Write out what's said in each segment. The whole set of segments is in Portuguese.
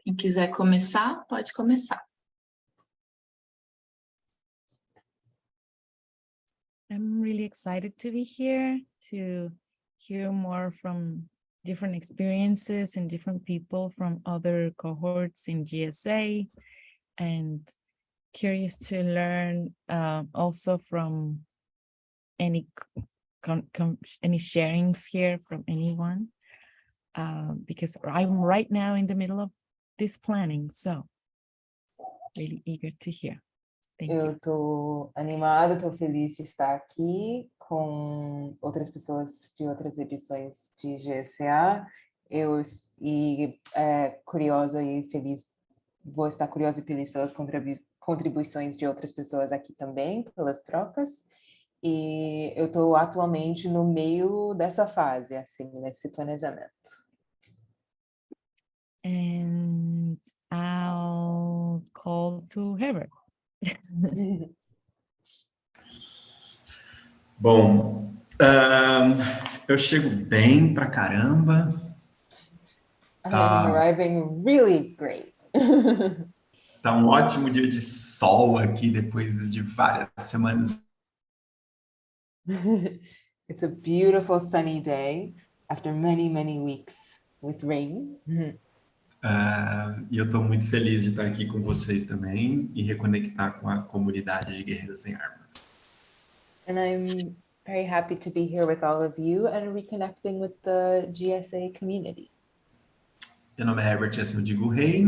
Quem quiser começar, pode começar. I'm really excited to be here to hear more from different experiences and different people from other cohorts in GSA, and curious to learn also from any any sharings here from anyone, because I'm right now in the middle of this planning, so really eager to hear. Thank you. Eu tô animada, tô feliz de estar aqui com outras pessoas de outras edições de GSA. Curiosa e feliz, vou estar curiosa e feliz pelas contribuições de outras pessoas aqui também, pelas trocas. E eu tô atualmente no meio dessa fase, assim, nesse planejamento. And I'll call to Herbert. Bom, eu chego bem pra caramba. I'm arriving really great. Tá um ótimo dia de sol aqui depois de várias semanas. It's a beautiful sunny day after many, many weeks with rain. E eu estou muito feliz de estar aqui com vocês também e reconectar com a comunidade de Guerreiros Sem Armas. And I'm very happy to be here with all of you and reconnecting with the GSA community. Meu nome é Herbert, assim eu digo rei.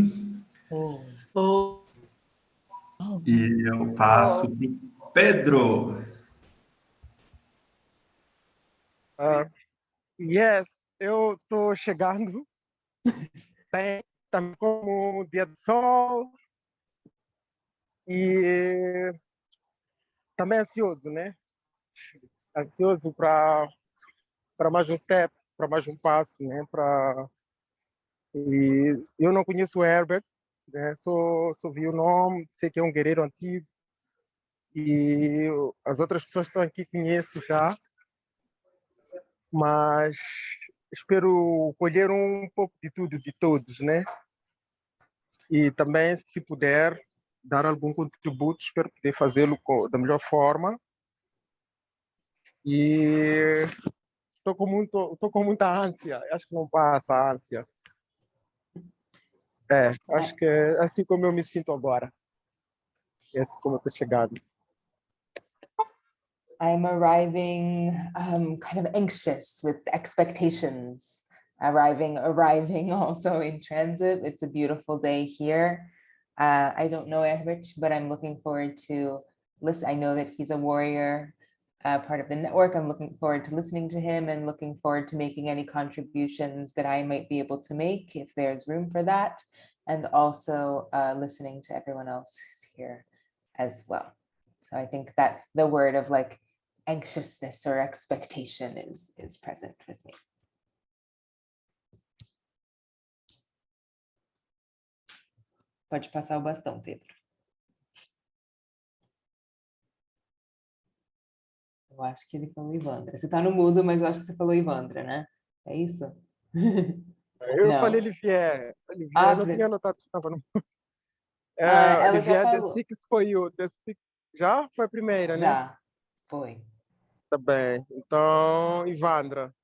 E eu passo para Pedro. Yes, eu estou chegando bem, também como dia de sol e também ansioso, né? Ansioso para mais um step, para mais um passo, né? E eu não conheço o Herbert, né? Só vi o nome, sei que é um guerreiro antigo e as outras pessoas que estão aqui conheço já, mas espero colher um pouco de tudo, de todos, né? E também, se puder, dar algum contributo, espero poder fazê-lo da melhor forma. E estou com muita ânsia, acho que não passa a ânsia. Acho que é assim como eu me sinto agora. É assim como eu estou chegando. I'm arriving kind of anxious with expectations. Arriving also in transit. It's a beautiful day here. I don't know Herbert, but I'm looking forward to listen. I know that he's a warrior, part of the network. I'm looking forward to listening to him and looking forward to making any contributions that I might be able to make if there's room for that. And also listening to everyone else who's here as well. So I think that the word of like anxiousness or expectation is present with me. Pode passar o bastão, Pedro. Eu acho que ele falou Ivandra. Você está no mudo, mas eu acho que você falou Ivandra, né? É isso? Eu falei Olivier. Eu não tinha notado que estava no mudo. Ela Olivier, já falou. The Six foi o... Já foi a primeira, né? Já, foi. Tá bem. Então, Ivandra.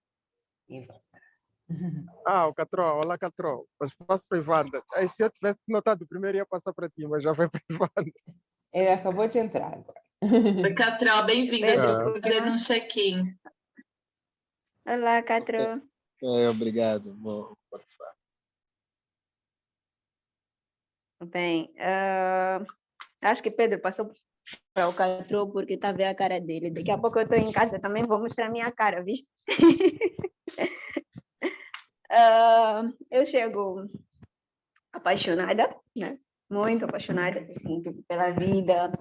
O Catrol. Olá, Catrol. Mas passo para Ivandra. Se eu tivesse notado primeiro, ia passar para ti, mas já foi para Ivandra. Ele acabou de entrar agora. Oi, Catrol, bem-vinda. A gente está fazendo um check-in. Olá, Catrol. Obrigado, vou participar. Bem, acho que Pedro passou para o Catrol porque está a ver a cara dele. Daqui a pouco eu estou em casa também, vou mostrar minha cara, visto? Eu chego apaixonada, né? Muito apaixonada assim, tipo, pela vida,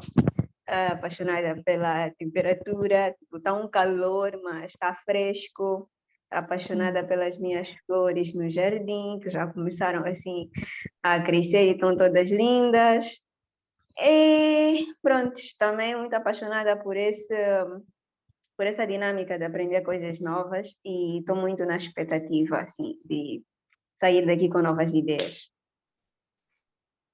apaixonada pela temperatura, tipo, tá um calor, mas está fresco, apaixonada pelas minhas flores no jardim, que já começaram assim a crescer e estão todas lindas. E pronto, também muito apaixonada por essa dinâmica de aprender coisas novas e estou muito na expectativa assim de sair daqui com novas ideias.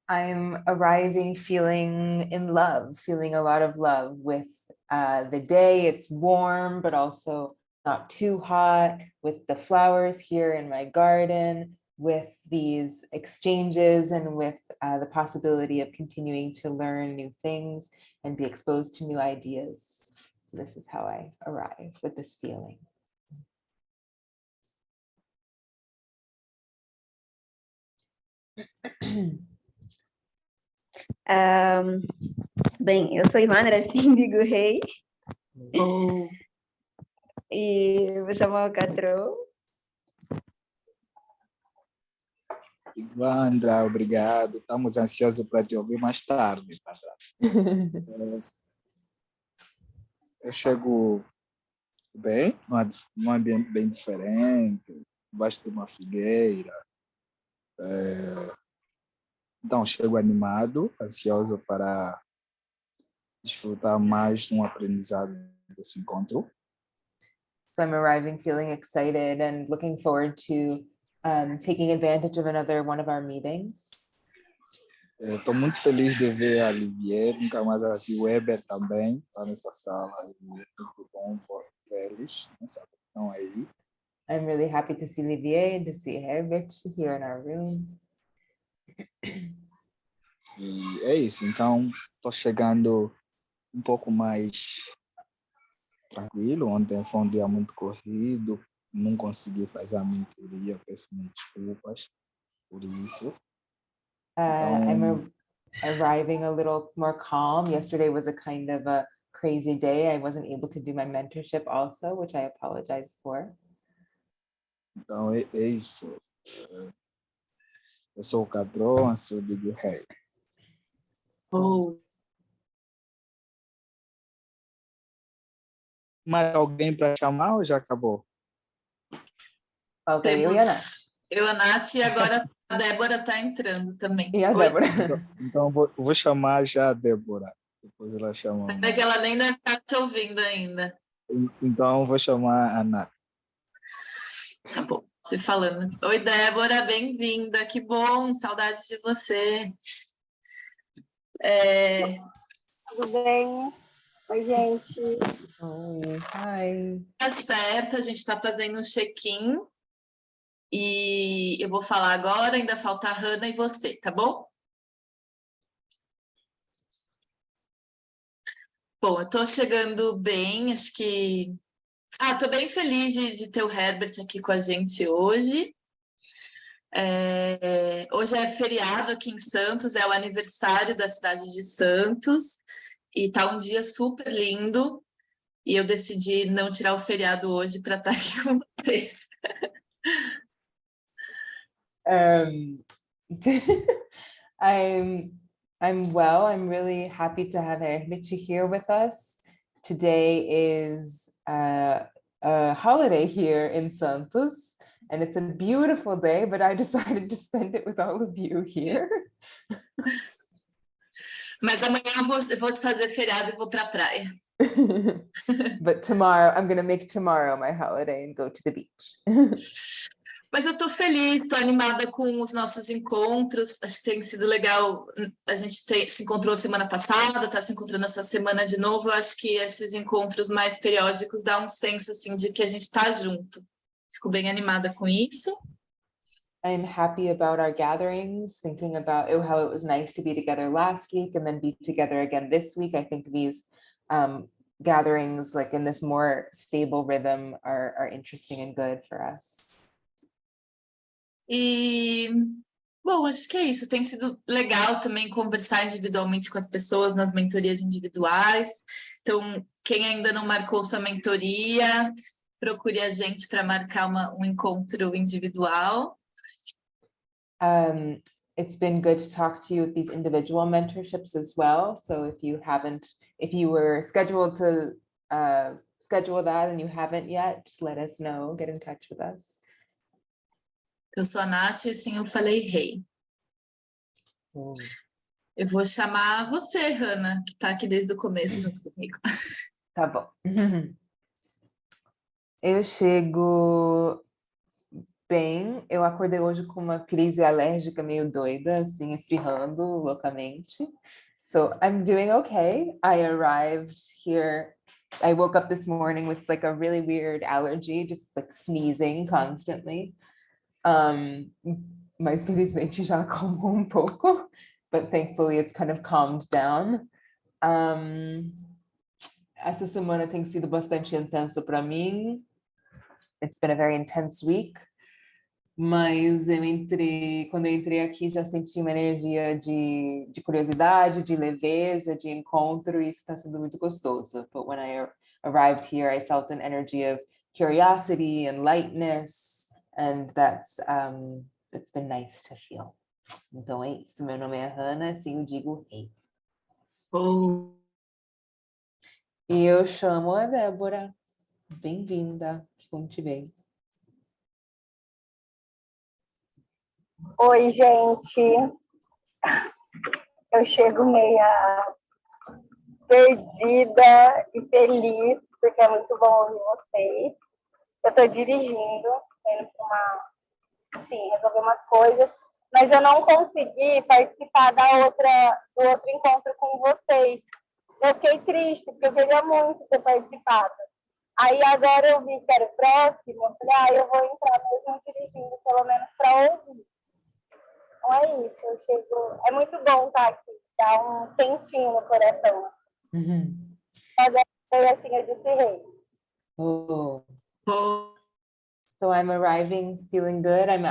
I'm arriving feeling in love, feeling a lot of love with the day. It's warm, but also not too hot, with the flowers here in my garden, with these exchanges and with the possibility of continuing to learn new things and be exposed to new ideas. So this is how I arrive with this feeling. Bem, eu sou Ivana Síndigo Rei Oh, e vou chamar o Catrô. Ivandra, obrigado. Estamos ansiosos para te ouvir mais tarde. Eu chego bem, num ambiente bem diferente, debaixo de uma figueira. Então, chego animado, ansioso para desfrutar mais um aprendizado desse encontro. So I'm arriving feeling excited and looking forward to taking advantage of another one of our meetings. Estou muito feliz de ver a Olivier, nunca mais a vi, o Weber também, está nessa sala, e é muito bom vê-los, estão aí. I'm really happy to see Olivier and to see Herbert here in our room. E é isso, então estou chegando um pouco mais tranquilo. Ontem foi um dia muito corrido, não consegui fazer a mentoria, peço-me desculpas por isso. I'm arriving a little more calm. Yesterday was a kind of a crazy day. I wasn't able to do my mentorship also, which I apologize for. Então é isso. Eu sou o Cadrão, sou o Rei. oh. Mais alguém para chamar ou já acabou? Falta eu e a Nath. Eu, a Nath, e agora a Débora está entrando também. E a Oi. Débora. Então vou chamar já a Débora. Depois ela chama. É que ela nem deve estar te ouvindo ainda. Então vou chamar a Nath. Tá bom, se falando. Oi, Débora, bem-vinda. Que bom, saudades de você. Tudo bem? Oi, gente. Oi, hi. Tá certo, a gente está fazendo um check-in. E eu vou falar agora, ainda falta a Hannah e você, tá bom? Bom, eu tô chegando bem, acho que... tô bem feliz de ter o Herbert aqui com a gente hoje. Hoje é feriado aqui em Santos, é o aniversário da cidade de Santos, e tá um dia super lindo, e eu decidi não tirar o feriado hoje para estar aqui com vocês. I'm well. I'm really happy to have Herbert here with us. Today is a holiday here in Santos, and it's a beautiful day, but I decided to spend it with all of you here. Mas amanhã eu vou fazer feriado e vou para a praia. But tomorrow, I'm going to make tomorrow my holiday and go to the beach. Mas eu estou feliz, estou animada com os nossos encontros, acho que tem sido legal, a gente se encontrou semana passada, está se encontrando essa semana de novo, eu acho que esses encontros mais periódicos dão um senso assim, de que a gente está junto. Fico bem animada com isso. I'm happy about our gatherings, thinking about how it was nice to be together last week and then be together again this week. I think these gatherings, like in this more stable rhythm, are interesting and good for us. E, bom, acho que é isso. Tem sido legal também conversar individualmente com as pessoas nas mentorias individuais. Então, quem ainda não marcou sua mentoria, procure a gente para marcar um encontro individual. It's been good to talk to you with these individual mentorships as well. So if you were scheduled to schedule that and you haven't yet, let us know, get in touch with us. Eu sou a Nath e assim eu falei rei. Eu vou chamar você, Hannah, que está aqui desde o começo junto comigo. Tá bom. Eu chego bem. Eu acordei hoje com uma crise alérgica meio doida, assim, espirrando loucamente. So I'm doing okay. I arrived here. I woke up this morning with like a really weird allergy, just like sneezing constantly. Mas felizmente já acalmou um pouco, but thankfully it's kind of calmed down. Essa semana tem sido bastante intensa para mim. It's been a very intense week. Mas quando eu entrei aqui, já senti uma energia de curiosidade, de leveza, de encontro, e isso está sendo muito gostoso. But when I arrived here, I felt an energy of curiosity and lightness, and it's been nice to feel. Então é isso. Meu nome é Hannah, assim eu digo hey. Oh. E eu chamo a Débora. Bem-vinda, que bom te ver. Oi, gente. Eu chego meia perdida e feliz, porque é muito bom ouvir vocês. Eu estou dirigindo, indo para resolver umas coisas, mas eu não consegui participar do outro encontro com vocês. Eu fiquei triste, porque eu queria muito ter participado. Aí agora eu vi que era o próximo, falei, eu vou entrar mesmo dirigindo, pelo menos para ouvir. Então é isso, eu chego. É muito bom estar aqui, dá um quentinho no coração. Mas foi assim, eu disse rei. Oh. Oh. So I'm arriving feeling good. I'm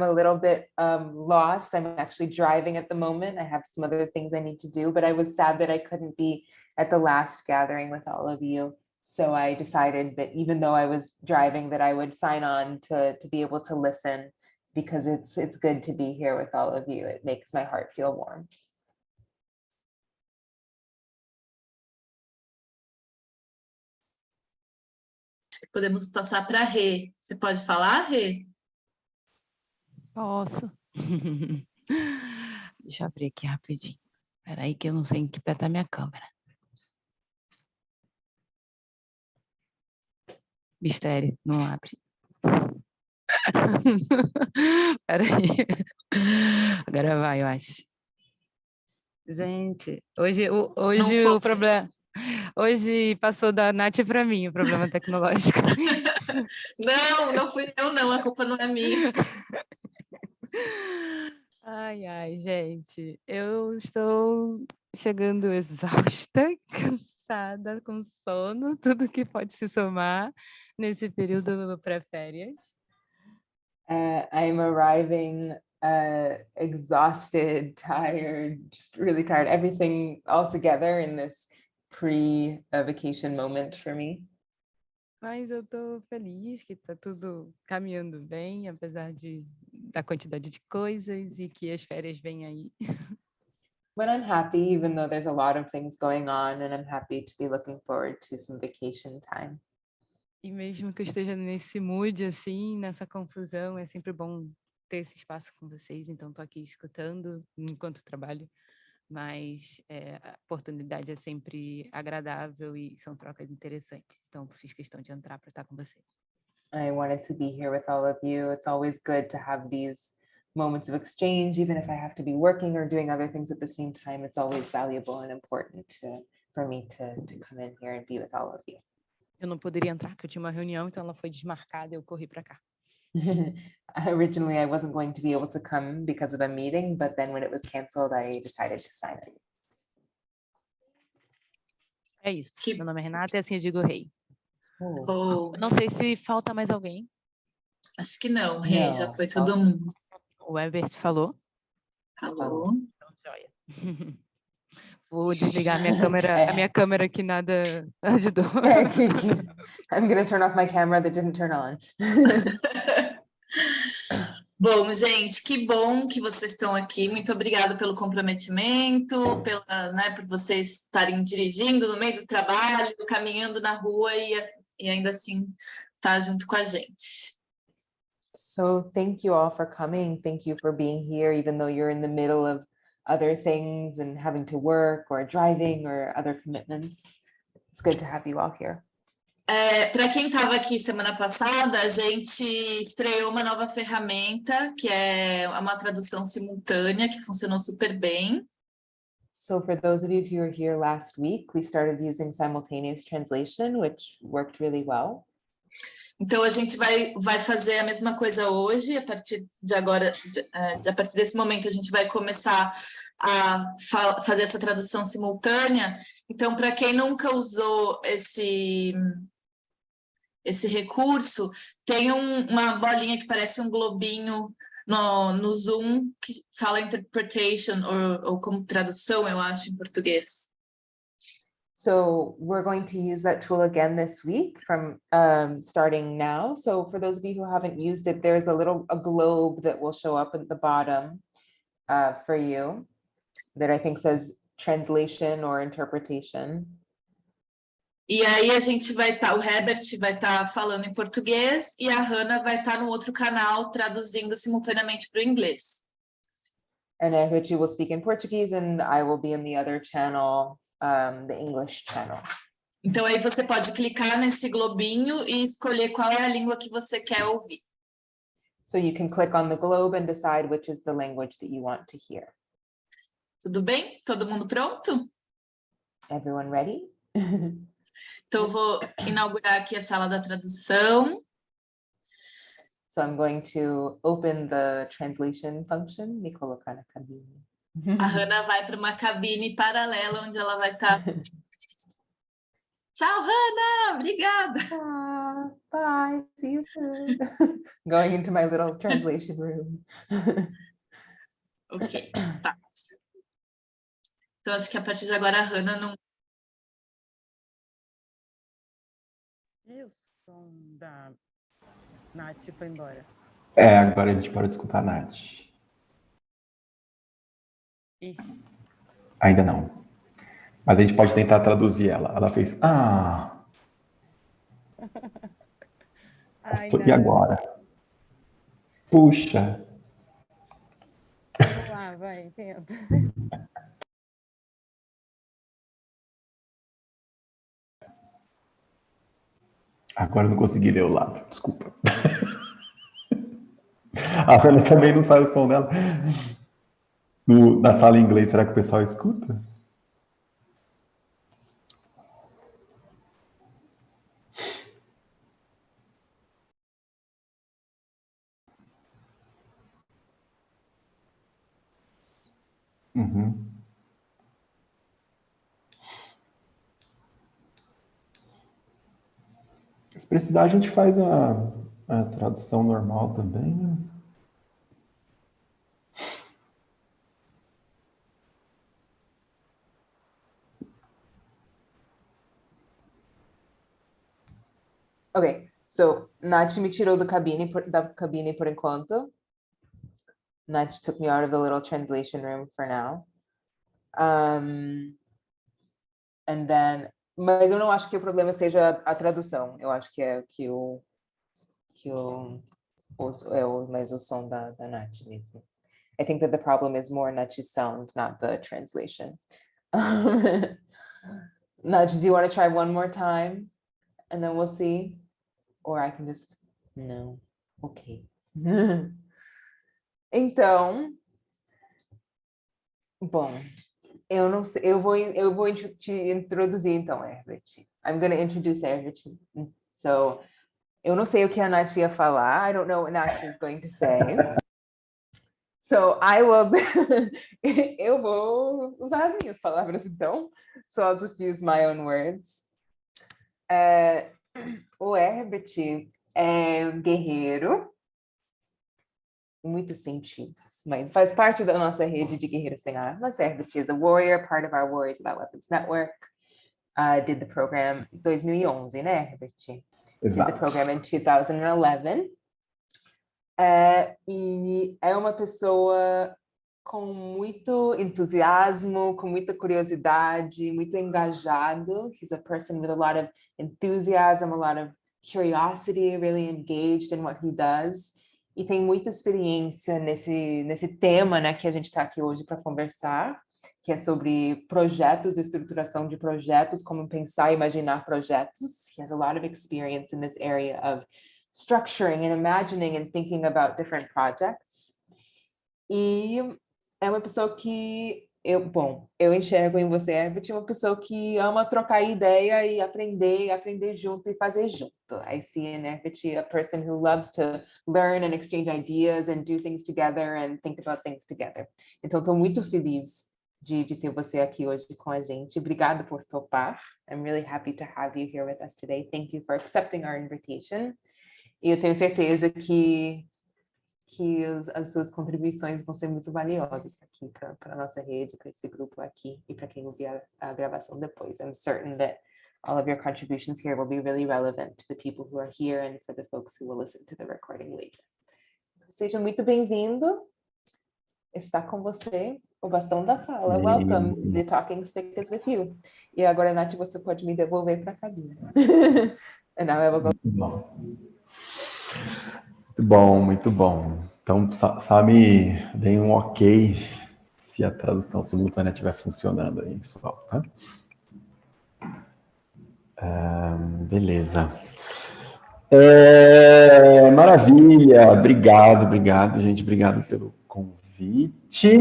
a little bit lost. I'm actually driving at the moment. I have some other things I need to do, but I was sad that I couldn't be at the last gathering with all of you. So I decided that even though I was driving, that I would sign on to be able to listen, because it's good to be here with all of you. It makes my heart feel warm. Podemos passar para Rê. Você pode falar, Rê? Posso. Deixa eu abrir aqui rapidinho. Espera aí que eu não sei em que pé tá minha câmera. Mistério, não abre. Espera aí. Agora vai, eu acho. Gente, hoje o problema... Hoje passou da Nath para mim o problema tecnológico. Não fui eu não, a culpa não é minha. Ai, gente, eu estou chegando exausta, cansada, com sono, tudo que pode se somar nesse período pré-férias. I'm arriving exhausted, tired, just really tired, everything all together in this pre-vacation moment for me. Mas eu tô feliz que tá tudo caminhando bem, apesar da quantidade de coisas, e que as férias vêm aí. When I'm happy, even though there's a lot of things going on, and I'm happy to be looking forward to some vacation time. E mesmo que eu esteja nesse mood, assim, nessa confusão, é sempre bom ter esse espaço com vocês, então tô aqui escutando enquanto trabalho. Mas a oportunidade é sempre agradável e são trocas interessantes. Então, fiz questão de entrar para estar com vocês. I wanted to be here with all of you. It's always good to have these moments of exchange, even if I have to be working or doing other things at the same time. It's always valuable and important for me to come in here and be with all of you. Eu não poderia entrar, porque eu tinha uma reunião, então ela foi desmarcada e eu corri para cá. Originally, I wasn't going to be able to come because of a meeting, but then when it was canceled, I decided to sign it. É isso. Meu nome é Renata e assim eu digo rei. Oh. Não sei se falta mais alguém. Acho que não, Rê, já foi todo mundo. O Ebert falou? Falou. Então, joia. Vou desligar a minha câmera que nada ajudou. I'm going to turn off my camera that didn't turn on. Bom, gente, que bom que vocês estão aqui. Muito obrigada pelo comprometimento, por vocês estarem dirigindo no meio do trabalho, caminhando na rua e ainda assim estar junto com a gente. So thank you all for coming. Thank you for being here, even though you're in the middle of other things and having to work or driving or other commitments. It's good to have you all here. Para quem estava aqui semana passada, a gente estreou uma nova ferramenta, que é uma tradução simultânea, que funcionou super bem. So for those of you who were here last week, we started using simultaneous translation, which worked really well. Então, a gente vai fazer a mesma coisa hoje, a partir de agora, a partir desse momento, a gente vai começar a fazer essa tradução simultânea. Então, para quem nunca usou esse recurso, tem uma bolinha que parece um globinho no Zoom, que fala interpretation, ou como tradução, eu acho, em português. So we're going to use that tool again this week from starting now. So for those of you who haven't used it, there's a globe that will show up at the bottom for you that I think says translation or interpretation. E aí a gente vai estar, o Herbert vai estar falando em português e a Hannah vai estar no outro canal traduzindo simultaneamente para o inglês. And Herbert will speak in Portuguese and I will be in the other channel, the English channel. Então aí você pode clicar nesse globinho e escolher qual é a língua que você quer ouvir. So you can click on the globe and decide which is the language that you want to hear. Tudo bem? Todo mundo pronto? Everyone ready? Então eu vou inaugurar aqui a sala da tradução. So I'm going to open the translation function. Me colocar na cabine. A Hannah vai para uma cabine paralela onde ela vai estar. Tchau, Hannah! Obrigada! Bye, see you soon. Going into my little translation room. Ok, start. Então acho que a partir de agora a Hannah não... E o som da Nath foi embora? Agora a gente pode escutar a Nath. Ixi. Ainda não. Mas a gente pode tentar traduzir ela. Ela fez, Ai, E agora? Puxa. Vamos lá, vai, tenta. Agora eu não consegui ler o lado, desculpa. A Fernanda também não sai o som dela. Na sala em inglês, será que o pessoal escuta? Uhum. Se precisar, a gente faz a tradução normal também, né? Okay, so Nath me tirou da cabine por enquanto. Nath took me out of the little translation room for now. And then, mas eu não acho que o problema seja a tradução. Eu acho que é mais o som da Nath mesmo. I think that the problem is more Nath's sound, not the translation. Nath, do you want to try one more time? And then we'll see. Or I can just... No. Ok. Então... Bom, eu não sei. Eu vou te introduzir, então, Herbert. I'm going to introduce Herbert. So, eu não sei o que a Nath ia falar. I don't know what Nath is going to say. So, I will... eu vou usar as minhas palavras, então. So, I'll just use my own words. O Herbert é um guerreiro, em muitos sentidos, mas faz parte da nossa rede de Guerreiros Sem Armas. Herbert is a warrior, part of our Warriors Without Weapons network. Did the program em 2011, né, Herbert? Exato. Did the program in 2011. E é uma pessoa com muito entusiasmo, com muita curiosidade, muito engajado. He's a person with a lot of enthusiasm, a lot of curiosity, really engaged in what he does. E tem muita experiência nesse tema, né, que a gente está aqui hoje para conversar, que é sobre projetos, estruturação de projetos, como pensar e imaginar projetos. He has a lot of experience in this area of structuring and imagining and thinking about different projects. E é uma pessoa que eu enxergo em você, Herbert, uma pessoa que ama trocar ideia e aprender junto e fazer junto. I see in Herbert a person who loves to learn and exchange ideas and do things together and think about things together. Então, estou muito feliz de ter você aqui hoje com a gente. Obrigada por topar. I'm really happy to have you here with us today. Thank you for accepting our invitation. E eu tenho certeza que as suas contribuições vão ser muito valiosas aqui para a nossa rede, para esse grupo aqui e para quem ouvir a gravação depois. I'm certain that all of your contributions here will be really relevant to the people who are here and for the folks who will listen to the recording later. Seja muito bem-vindo. Está com você o bastão da fala. Welcome. The talking stick is with you. E agora, Nath, você pode me devolver para a cabine. And now I will go. Muito bom, muito bom. Então, só me deem um ok se a tradução simultânea estiver funcionando aí, só, tá? Beleza. Maravilha, obrigado, gente, obrigado pelo convite.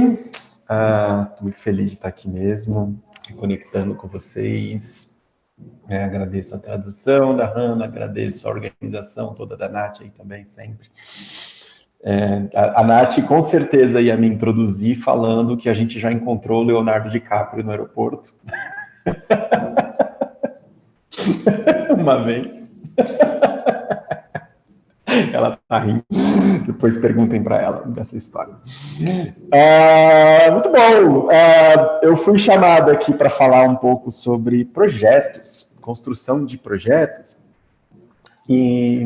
Estou muito feliz de estar aqui mesmo, conectando com vocês. Agradeço a tradução da Hannah, agradeço a organização toda da Nath aí também, sempre. A Nath com certeza ia me introduzir falando que a gente já encontrou o Leonardo DiCaprio no aeroporto. Uma vez. Ela tá rindo. Depois perguntem para ela dessa história. Muito bom. Eu fui chamado aqui para falar um pouco sobre projetos, construção de projetos. E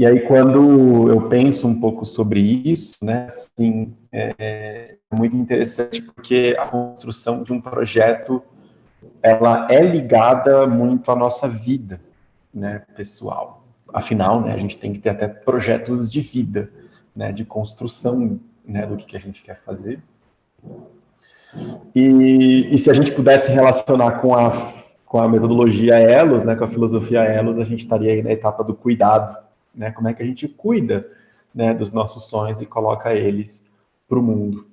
aí, quando eu penso um pouco sobre isso, né, assim, é muito interessante porque a construção de um projeto, ela é ligada muito à nossa vida, né, pessoal. Afinal, né, a gente tem que ter até projetos de vida, né, de construção, né, do que a gente quer fazer. E se a gente pudesse relacionar com a metodologia Elos, né, com a filosofia Elos, a gente estaria aí na etapa do cuidado, né, como é que a gente cuida, né, dos nossos sonhos e coloca eles para o mundo.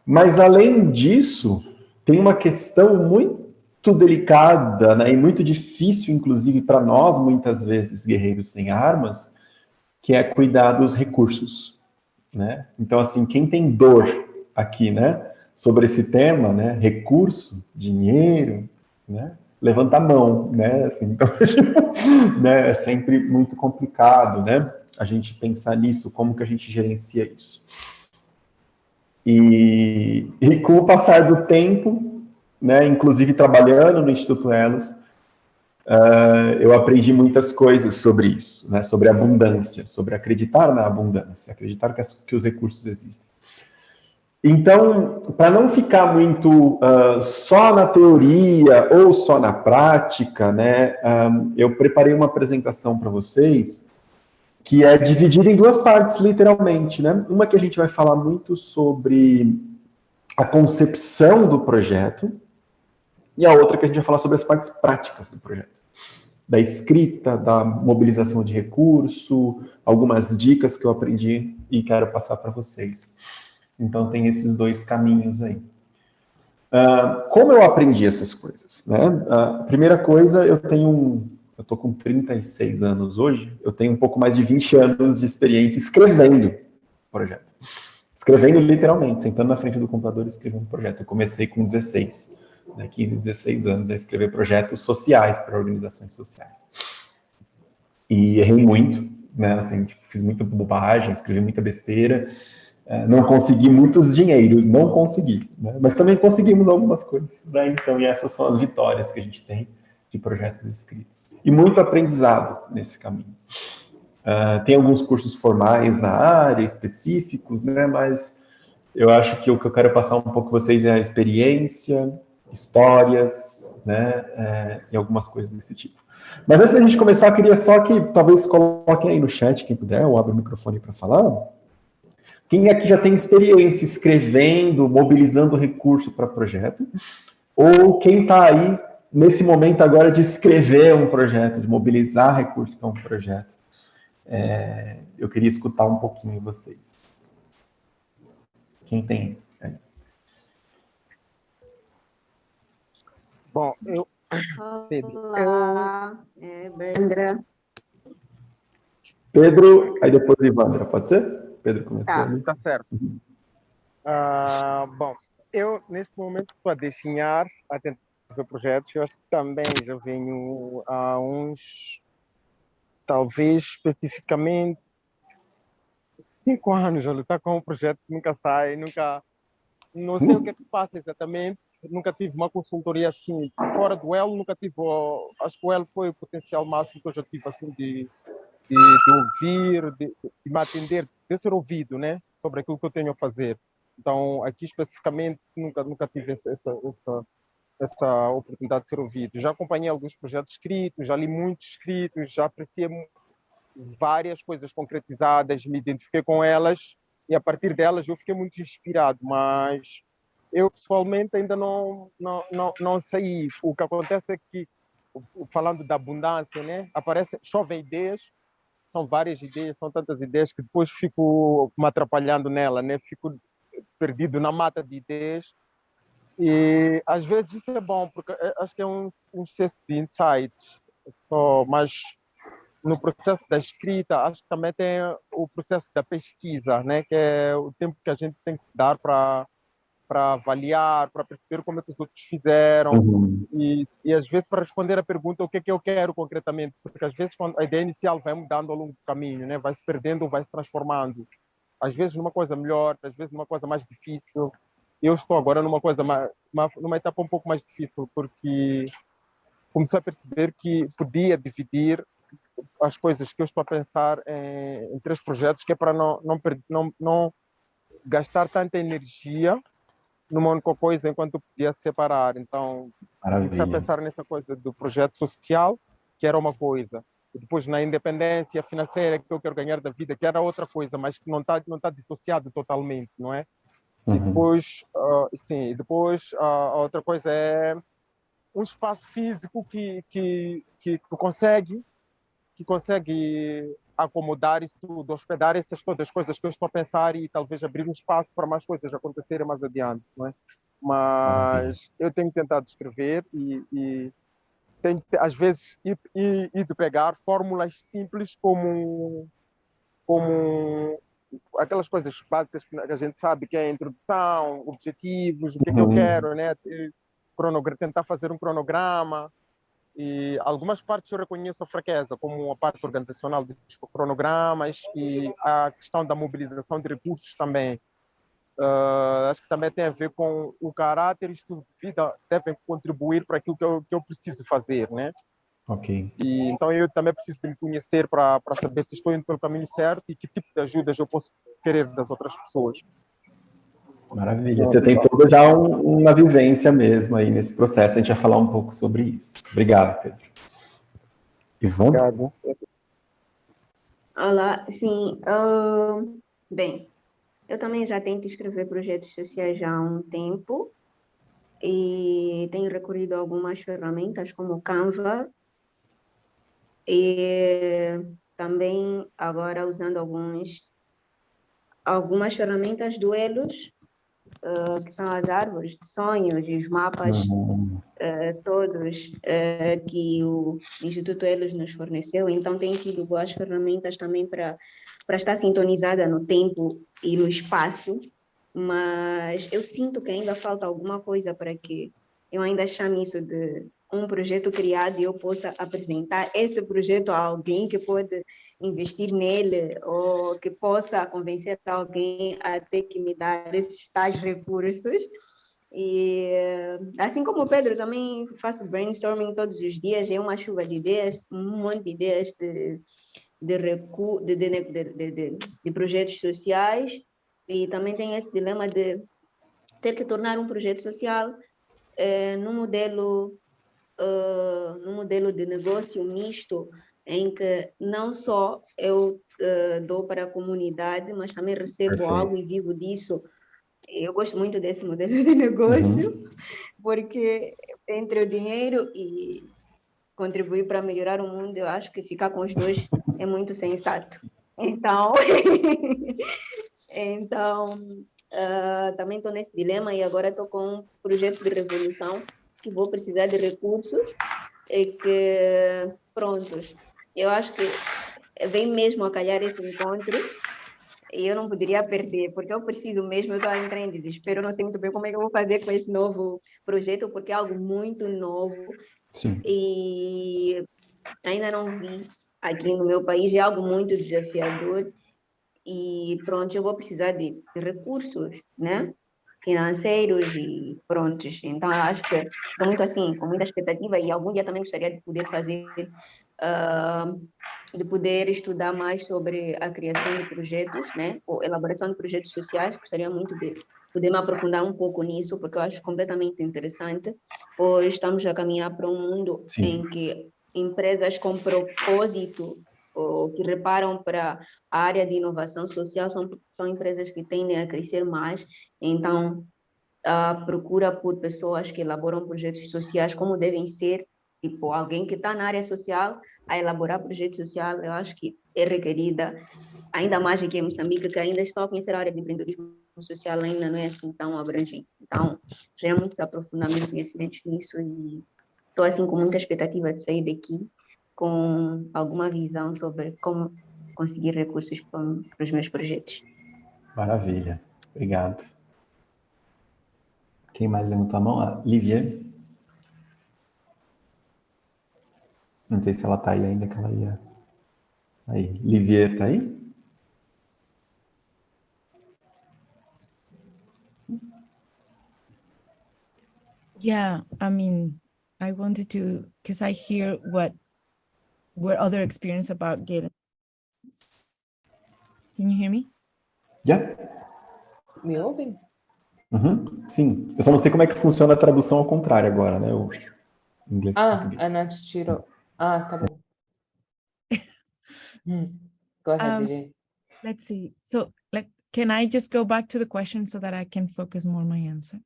Mas, além disso, tem uma questão muito delicada, né, e muito difícil, inclusive, para nós, muitas vezes, guerreiros sem armas, que é cuidar dos recursos, né? Então, assim, quem tem dor aqui, né, sobre esse tema, né, recurso, dinheiro, né, levanta a mão, né, assim, então, né, é sempre muito complicado, né, a gente pensar nisso, como que a gente gerencia isso. E com o passar do tempo, né, inclusive trabalhando no Instituto Elos, eu aprendi muitas coisas sobre isso, né, sobre abundância, sobre acreditar na abundância, acreditar que os recursos existem. Então, para não ficar muito só na teoria ou só na prática, né, eu preparei uma apresentação para vocês que é dividida em duas partes, literalmente, né? Uma que a gente vai falar muito sobre a concepção do projeto, e a outra que a gente vai falar sobre as partes práticas do projeto. Da escrita, da mobilização de recurso, algumas dicas que eu aprendi e quero passar para vocês. Então, tem esses dois caminhos aí. Como eu aprendi essas coisas? Né? A primeira coisa, eu estou com 36 anos hoje, eu tenho um pouco mais de 20 anos de experiência escrevendo projeto. Escrevendo literalmente, sentando na frente do computador e escrevendo projeto. Eu comecei com 16, né, 15, 16 anos a escrever projetos sociais para organizações sociais. E errei muito, né, assim, fiz muita bobagem, escrevi muita besteira, não consegui muitos dinheiros, não consegui, né, mas também conseguimos algumas coisas, né, então, e essas são as vitórias que a gente tem de projetos escritos. E muito aprendizado nesse caminho. Tem alguns cursos formais na área, específicos, né, mas eu acho que o que eu quero passar um pouco para vocês é a experiência, histórias, né, e algumas coisas desse tipo. Mas antes da gente começar, eu queria só que talvez coloquem aí no chat, quem puder, ou abra o microfone para falar. O Quem aqui já tem experiência escrevendo, mobilizando recurso para projeto? Ou quem está aí nesse momento agora de escrever um projeto, de mobilizar recursos para um projeto? Eu queria escutar um pouquinho vocês. Quem tem? Bom, Olá, Brandra. Pedro, aí depois Ivandra, pode ser? Pedro começando. Tá certo. Bom, eu neste momento estou a definhar, a tentar fazer projetos. Eu acho que também já venho há uns, talvez especificamente 5 anos a lutar com um projeto que nunca sai, não sei o que é que passa exatamente. Nunca tive uma consultoria assim fora do Elo, nunca tive. Acho que o Elo foi o potencial máximo que eu já tive assim de ouvir, de me atender, de ser ouvido, né, sobre aquilo que eu tenho a fazer. Então, aqui especificamente, nunca tive essa oportunidade de ser ouvido. Já acompanhei alguns projetos escritos, já li muitos escritos, já apreciei várias coisas concretizadas, me identifiquei com elas e a partir delas eu fiquei muito inspirado, mas eu pessoalmente ainda não saí. O que acontece é que, falando da abundância, né, chovem ideias, são várias ideias, são tantas ideias que depois fico me atrapalhando nela, né? Fico perdido na mata de ideias e às vezes isso é bom, porque acho que é um excesso de insights, mas no processo da escrita, acho que também tem o processo da pesquisa, né? Que é o tempo que a gente tem que se dar para avaliar, para perceber como é que os outros fizeram e às vezes para responder a pergunta o que é que eu quero concretamente, porque às vezes quando a ideia inicial vai mudando ao longo do caminho, né? Vai se perdendo, vai se transformando, às vezes numa coisa melhor, às vezes numa coisa mais difícil. Eu estou agora numa etapa um pouco mais difícil, porque comecei a perceber que podia dividir as coisas que eu estou a pensar em 3 projetos, que é para não gastar tanta energia numa única coisa enquanto eu podia separar. Então, comecei a pensar nessa coisa do projeto social, que era uma coisa. E depois na independência financeira que eu quero ganhar da vida, que era outra coisa, mas que não tá dissociado totalmente, não é? E depois, a outra coisa é um espaço físico que consegue acomodar isso tudo, hospedar essas todas as coisas que eu estou a pensar e talvez abrir um espaço para mais coisas acontecerem mais adiante, não é? Mas eu tenho tentado escrever e tenho, às vezes, ido pegar fórmulas simples como aquelas coisas básicas que a gente sabe, que é a introdução, objetivos, o que é que eu quero, né? Tentar fazer um cronograma. E algumas partes eu reconheço a fraqueza, como a parte organizacional dos cronogramas e a questão da mobilização de recursos também. Acho que também tem a ver com o caráter e estilo de vida devem contribuir para aquilo que eu preciso fazer, né? Ok. E então eu também preciso de me conhecer para saber se estou indo pelo caminho certo e que tipo de ajudas eu posso querer das outras pessoas. Maravilha. Você tem toda já uma vivência mesmo aí nesse processo. A gente vai falar um pouco sobre isso. Obrigado, Pedro. Ivandra? Obrigado. Olá, sim. Bem, eu também já tento escrever projetos sociais já há um tempo e tenho recorrido a algumas ferramentas como o Canva e também agora usando algumas ferramentas do Elos, que são as árvores de sonhos e os mapas todos que o Instituto Elos nos forneceu. Então, tem tido boas ferramentas também para estar sintonizada no tempo e no espaço, mas eu sinto que ainda falta alguma coisa para que eu ainda chame isso de um projeto criado e eu possa apresentar esse projeto a alguém que pode investir nele ou que possa convencer alguém a ter que me dar esses tais recursos. E assim como o Pedro, também faço brainstorming todos os dias, é uma chuva de ideias, um monte de ideias de projetos sociais, e também tem esse dilema de ter que tornar um projeto social num modelo de negócio misto, em que não só eu que dou para a comunidade, mas também recebo Perfeito. algo e vivo disso. Eu gosto muito desse modelo de negócio, porque entre o dinheiro e contribuir para melhorar o mundo, eu acho que ficar com os dois é muito sensato. Então, também estou nesse dilema e agora estou com um projeto de revolução que vou precisar de recursos e que, prontos, eu acho que vem mesmo a calhar esse encontro e eu não poderia perder, porque eu preciso mesmo, eu estou a entrar em desespero, eu não sei muito bem como é que eu vou fazer com esse novo projeto, porque é algo muito novo. Sim. E ainda não vi aqui no meu país, é algo muito desafiador e pronto, eu vou precisar de recursos, né? Financeiros e prontos. Então, eu acho que estou muito assim, com muita expectativa e algum dia também gostaria de poder fazer, de poder estudar mais sobre a criação de projetos, né? Ou elaboração de projetos sociais. Gostaria muito de poder me aprofundar um pouco nisso, porque eu acho completamente interessante. Hoje estamos a caminhar para um mundo Sim. em que empresas com propósito ou que reparam para a área de inovação social são empresas que tendem a crescer mais. Então, a procura por pessoas que elaboram projetos sociais como devem ser, tipo, alguém que está na área social a elaborar projeto social, eu acho que é requerida, ainda mais aqui em Moçambique, que ainda estão a conhecer a área de empreendedorismo social, ainda não é assim tão abrangente. Então, já é muito aprofundar meus conhecimentos nisso e estou assim com muita expectativa de sair daqui com alguma visão sobre como conseguir recursos para os meus projetos. Maravilha. Obrigado. Quem mais levantou a mão? A Lívia. Não sei se ela está aí ainda, que ela ia... Aí, Lívia, está aí? Yeah, I mean, I wanted to, because I hear what other experience about Galen. Can you hear me? Já? Me ouvem? Uhum. Sim. Eu só não sei como é que funciona a tradução ao contrário agora, né? O inglês para português. A Nath tirou. Tá bom. Go ahead, Lívia. Let's see. So, can I just go back to the question so that I can focus more on my answer?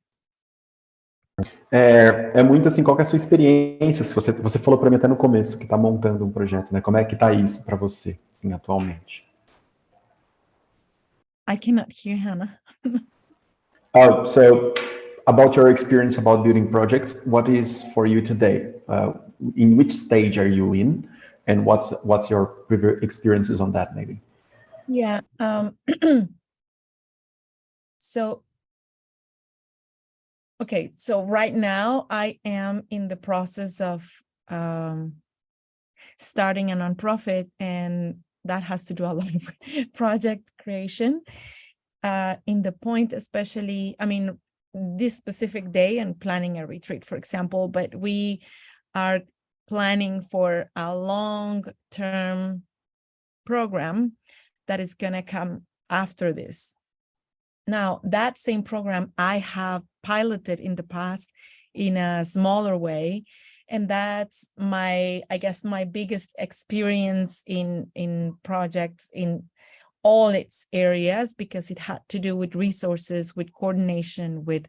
É muito assim, qual que é a sua experiência? Se você falou para mim até no começo que está montando um projeto, né? Como é que está isso para você, assim, atualmente? I cannot hear Hannah. So, about your experience about building projects, what is for you today? In which stage are you in? And what's your previous experiences on that, maybe? Yeah. So, okay. So right now I am in the process of starting a nonprofit, and that has to do a lot of project creation. In the point, especially, I mean, this specific day and planning a retreat, for example, but we are planning for a long-term program that is going to come after this. Now, that same program I have piloted in the past in a smaller way, and that's my biggest experience in projects in all its areas, because it had to do with resources, with coordination, with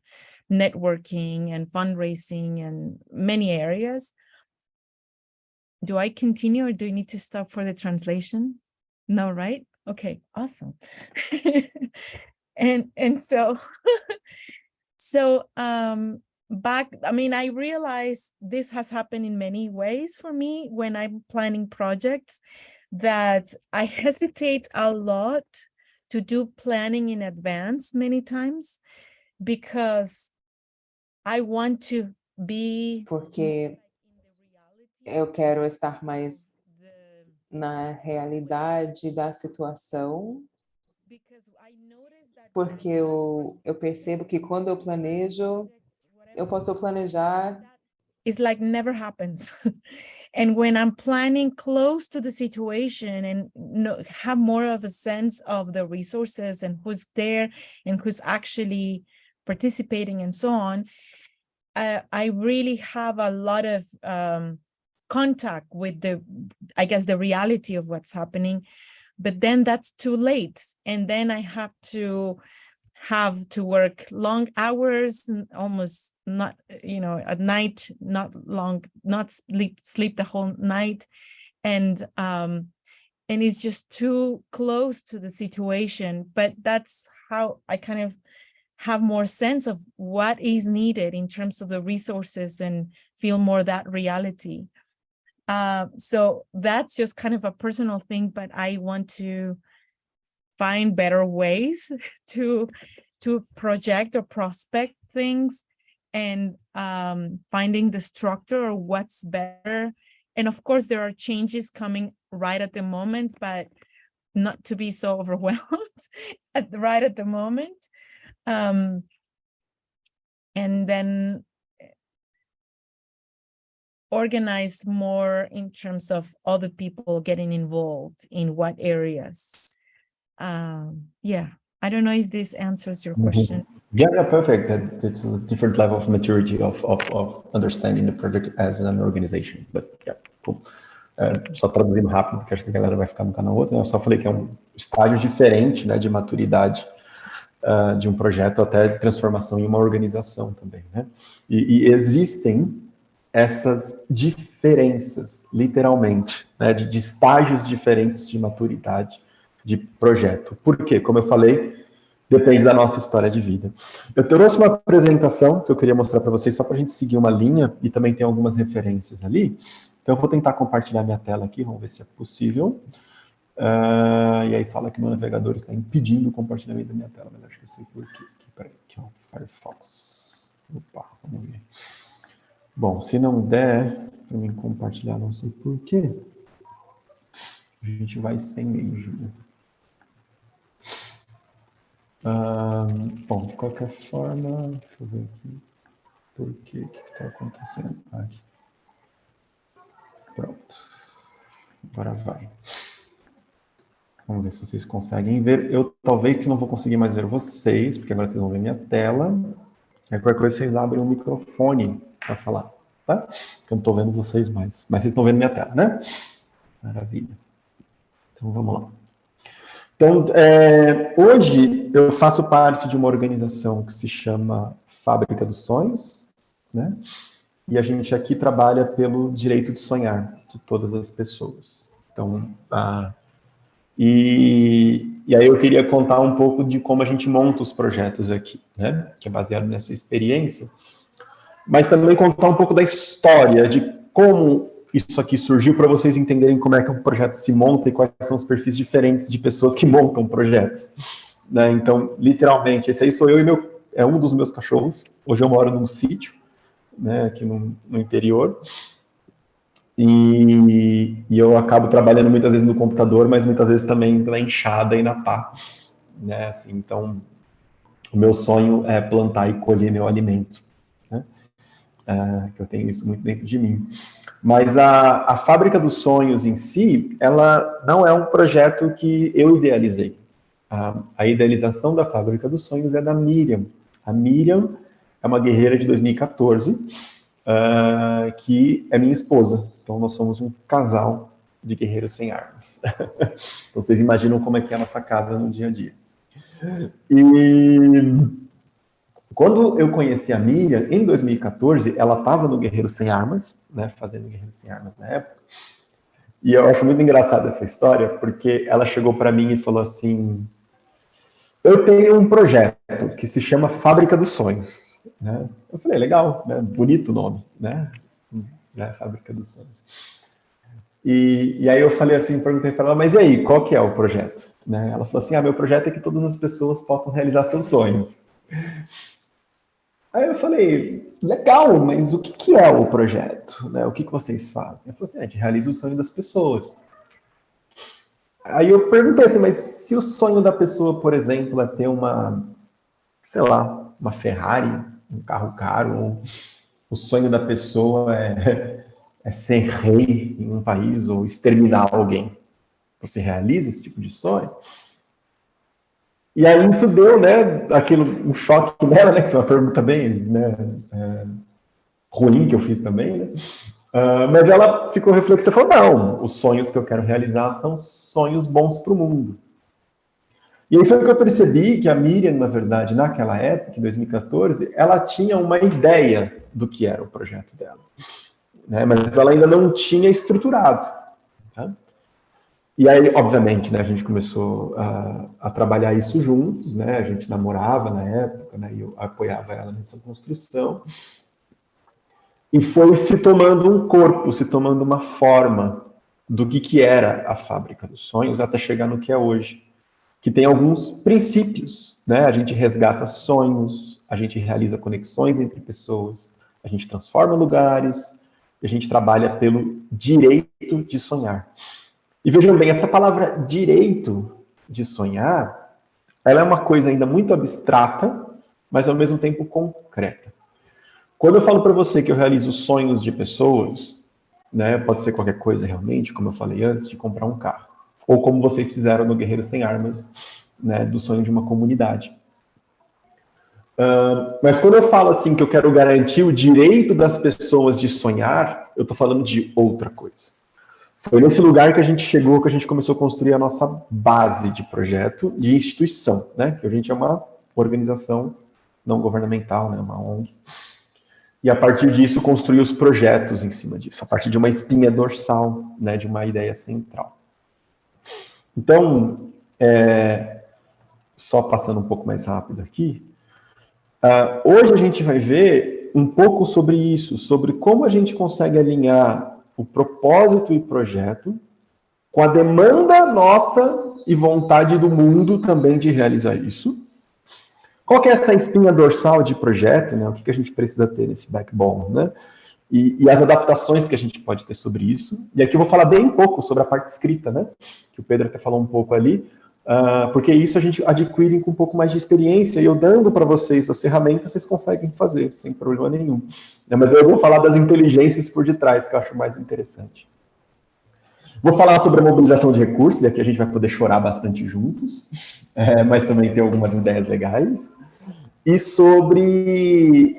networking and fundraising and many areas. Do I continue or do you need to stop for the translation? No, right? Okay, awesome. and so I realized this has happened in many ways for me when I'm planning projects, that I hesitate a lot to do planning in advance many times, because I want to be... Porque eu quero estar mais na realidade da situação, porque eu percebo que quando eu planejo, eu posso planejar. It's like never happens. And when I'm planning close to the situation and have more of a sense of the resources and who's there and who's actually participating and so on, I really have a lot of contact with the reality of what's happening but then that's too late. And then I have to work long hours, and almost not, at night, not sleep the whole night. And it's just too close to the situation. But that's how I kind of have more sense of what is needed in terms of the resources and feel more that reality. So that's just kind of a personal thing, but I want to find better ways to project or prospect things, and finding the structure or what's better. And of course, there are changes coming right at the moment, but not to be so overwhelmed right at the moment. And then organize more in terms of other people getting involved in what areas. Yeah, I don't know if this answers your question. Yeah, perfect. It's a different level of maturity of understanding the project as an organization. But yeah, cool. Só traduzindo rápido, porque acho que a galera vai ficar no canal outro. Eu só falei que é um estágio diferente, né, de maturidade de um projeto até transformação em uma organização também, né? E existem essas diferenças, literalmente, né, de estágios diferentes de maturidade de projeto. Por quê? Como eu falei, depende da nossa história de vida. Eu trouxe uma apresentação que eu queria mostrar para vocês, só para a gente seguir uma linha, e também tem algumas referências ali. Então, eu vou tentar compartilhar minha tela aqui, vamos ver se é possível. E aí fala que meu navegador está impedindo o compartilhamento da minha tela, mas acho que eu sei por quê. Peraí, aqui, ó, Firefox. Opa, vamos ver. Bom, se não der para mim compartilhar, não sei por quê. A gente vai sem mesmo. Bom, de qualquer forma, deixa eu ver aqui. Por quê? O que está acontecendo? Aqui. Pronto. Agora vai. Vamos ver se vocês conseguem ver. Eu talvez não vou conseguir mais ver vocês, porque agora vocês vão ver minha tela. Aí qualquer coisa vocês abrem o microfone para falar, tá? Porque eu não estou vendo vocês mais. Mas vocês estão vendo minha tela, né? Maravilha. Então vamos lá. Então, hoje eu faço parte de uma organização que se chama Fábrica dos Sonhos, né? E a gente aqui trabalha pelo direito de sonhar de todas as pessoas. Então, e aí eu queria contar um pouco de como a gente monta os projetos aqui, né? Que é baseado nessa experiência. Mas também contar um pouco da história, de como isso aqui surgiu, para vocês entenderem como é que um projeto se monta e quais são os perfis diferentes de pessoas que montam projetos, né? Então, literalmente, esse aí sou eu e é um dos meus cachorros. Hoje eu moro num sítio, né, aqui no interior. E eu acabo trabalhando muitas vezes no computador, mas muitas vezes também na enxada e na pá, né? Assim, então, o meu sonho é plantar e colher meu alimento, né? Que eu tenho isso muito dentro de mim. Mas a Fábrica dos Sonhos em si, ela não é um projeto que eu idealizei. A idealização da Fábrica dos Sonhos é da Miriam. A Miriam é uma guerreira de 2014, que é minha esposa. Então, nós somos um casal de guerreiros sem armas. Então, vocês imaginam como é que é a nossa casa no dia a dia. E quando eu conheci a Miriam, em 2014, ela estava no Guerreiro Sem Armas, né, fazendo Guerreiro Sem Armas na época. E eu acho muito engraçada essa história, porque ela chegou para mim e falou assim: eu tenho um projeto que se chama Fábrica dos Sonhos, né? Eu falei, legal, né? Bonito o nome, né? Fábrica dos Sonhos. E aí eu falei assim, perguntei para ela, mas e aí, qual que é o projeto? Né? Ela falou assim, meu projeto é que todas as pessoas possam realizar seus sonhos. Aí eu falei, legal, mas o que é o projeto? Né? O que vocês fazem? Ela falou assim, a gente realiza o sonho das pessoas. Aí eu perguntei assim, mas se o sonho da pessoa, por exemplo, é ter uma, sei lá, uma Ferrari, um carro caro, ou o sonho da pessoa é ser rei em um país ou exterminar alguém. Você realiza esse tipo de sonho? E aí isso deu, né, um choque nela, né, que foi uma pergunta bem, né, ruim que eu fiz também, né? Mas ela ficou reflexiva e falou, não, os sonhos que eu quero realizar são sonhos bons para o mundo. E aí foi que eu percebi que a Miriam, na verdade, naquela época, em 2014, ela tinha uma ideia do que era o projeto dela, né? Mas ela ainda não tinha estruturado. Tá? E aí, obviamente, né, a gente começou a trabalhar isso juntos, né? A gente namorava na época, né? E eu apoiava ela nessa construção. E foi se tomando um corpo, se tomando uma forma do que era a Fábrica dos Sonhos até chegar no que é hoje. Que tem alguns princípios, né? A gente resgata sonhos, a gente realiza conexões entre pessoas, a gente transforma lugares, a gente trabalha pelo direito de sonhar. E vejam bem, essa palavra direito de sonhar, ela é uma coisa ainda muito abstrata, mas ao mesmo tempo concreta. Quando eu falo para você que eu realizo sonhos de pessoas, né? Pode ser qualquer coisa realmente, como eu falei antes, de comprar um carro. Ou como vocês fizeram no Guerreiros Sem Armas, né, do sonho de uma comunidade. Mas quando eu falo assim que eu quero garantir o direito das pessoas de sonhar, eu estou falando de outra coisa. Foi nesse lugar que a gente chegou, que a gente começou a construir a nossa base de projeto, de instituição, né, que a gente é uma organização não governamental, né, uma ONG. E a partir disso construir os projetos em cima disso, a partir de uma espinha dorsal, né, de uma ideia central. Então, só passando um pouco mais rápido aqui, hoje a gente vai ver um pouco sobre isso, sobre como a gente consegue alinhar o propósito e projeto com a demanda nossa e vontade do mundo também de realizar isso. Qual que é essa espinha dorsal de projeto, né? O que a gente precisa ter nesse backbone, né? E as adaptações que a gente pode ter sobre isso. E aqui eu vou falar bem pouco sobre a parte escrita, né? Que o Pedro até falou um pouco ali, porque isso a gente adquire com um pouco mais de experiência, e eu dando para vocês as ferramentas, vocês conseguem fazer, sem problema nenhum. Mas eu vou falar das inteligências por detrás, que eu acho mais interessante. Vou falar sobre a mobilização de recursos, e aqui a gente vai poder chorar bastante juntos, mas também tem algumas ideias legais. E sobre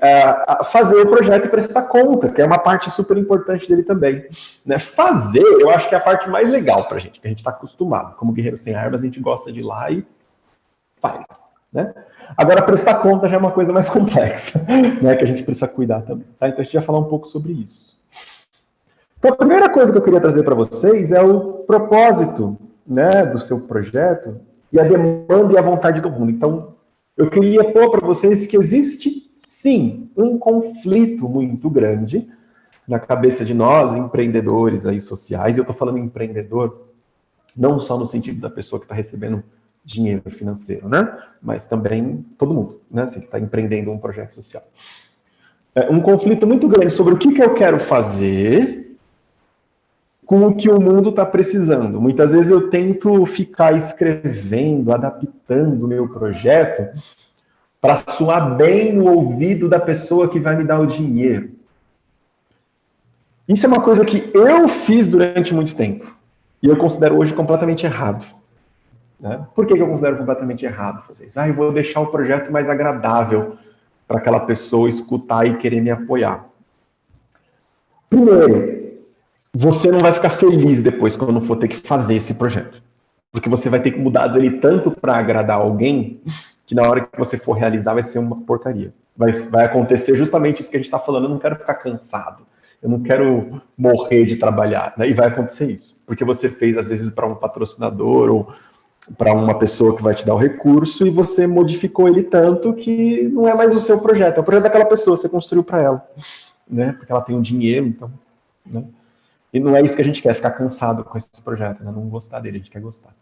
fazer o projeto e prestar conta, que é uma parte super importante dele também. Né? Fazer, eu acho que é a parte mais legal para a gente, que a gente está acostumado. Como Guerreiro Sem Armas, a gente gosta de ir lá e faz. Né? Agora, prestar conta já é uma coisa mais complexa, né? Que a gente precisa cuidar também. Tá? Então, a gente vai falar um pouco sobre isso. Então, a primeira coisa que eu queria trazer para vocês é o propósito, né, do seu projeto e a demanda e a vontade do mundo. Então, eu queria pôr para vocês que existe, sim, um conflito muito grande na cabeça de nós, empreendedores aí sociais. Eu estou falando empreendedor não só no sentido da pessoa que está recebendo dinheiro financeiro, né? Mas também todo mundo, né? Assim, que está empreendendo um projeto social. Um conflito muito grande sobre o que eu quero fazer com o que o mundo está precisando. Muitas vezes eu tento ficar escrevendo, adaptando o meu projeto para soar bem no ouvido da pessoa que vai me dar o dinheiro. Isso é uma coisa que eu fiz durante muito tempo. E eu considero hoje completamente errado. Né? Por que eu considero completamente errado? Vocês? Eu vou deixar o projeto mais agradável para aquela pessoa escutar e querer me apoiar. Primeiro, você não vai ficar feliz depois quando for ter que fazer esse projeto. Porque você vai ter que mudar ele tanto para agradar alguém que na hora que você for realizar vai ser uma porcaria. Vai acontecer justamente isso que a gente está falando. Eu não quero ficar cansado. Eu não quero morrer de trabalhar. Né? E vai acontecer isso. Porque você fez, às vezes, para um patrocinador ou para uma pessoa que vai te dar o recurso e você modificou ele tanto que não é mais o seu projeto. É o projeto daquela pessoa, você construiu para ela. Né? Porque ela tem um dinheiro, então... Né? E não é isso que a gente quer, ficar cansado com esse projeto, né? Não gostar dele, a gente quer gostar.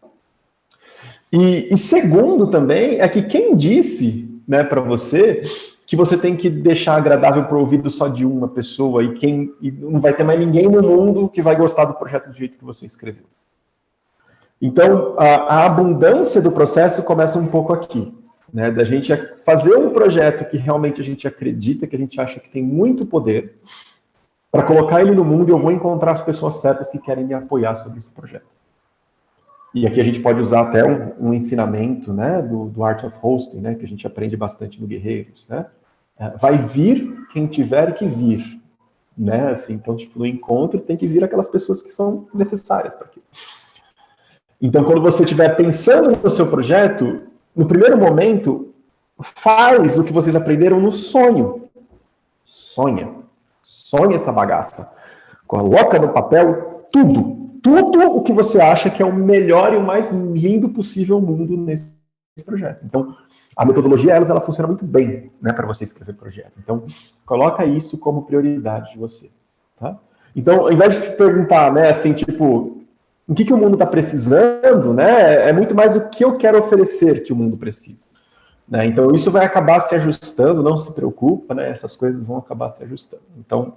E segundo também, é que quem disse, né, para você que você tem que deixar agradável para o ouvido só de uma pessoa e não vai ter mais ninguém no mundo que vai gostar do projeto do jeito que você escreveu. Então, a abundância do processo começa um pouco aqui, né? Da gente fazer um projeto que realmente a gente acredita, que a gente acha que tem muito poder, para colocar ele no mundo, eu vou encontrar as pessoas certas que querem me apoiar sobre esse projeto. E aqui a gente pode usar até um ensinamento, né, do Art of Hosting, né, que a gente aprende bastante no Guerreiros. Né? Vai vir quem tiver que vir. né? Assim, então, tipo, no encontro tem que vir aquelas pessoas que são necessárias para aquilo. Então, quando você estiver pensando no seu projeto, no primeiro momento, faz o que vocês aprenderam no sonho. Sonha essa bagaça. Coloca no papel tudo o que você acha que é o melhor e o mais lindo possível mundo nesse projeto. Então, a metodologia ela funciona muito bem, né, para você escrever projeto. Então, coloca isso como prioridade de você, tá? Então, ao invés de se perguntar, né, assim, tipo, o que o mundo está precisando, né, é muito mais o que eu quero oferecer que o mundo precisa. Né? Então, isso vai acabar se ajustando, não se preocupa, né, essas coisas vão acabar se ajustando. Então,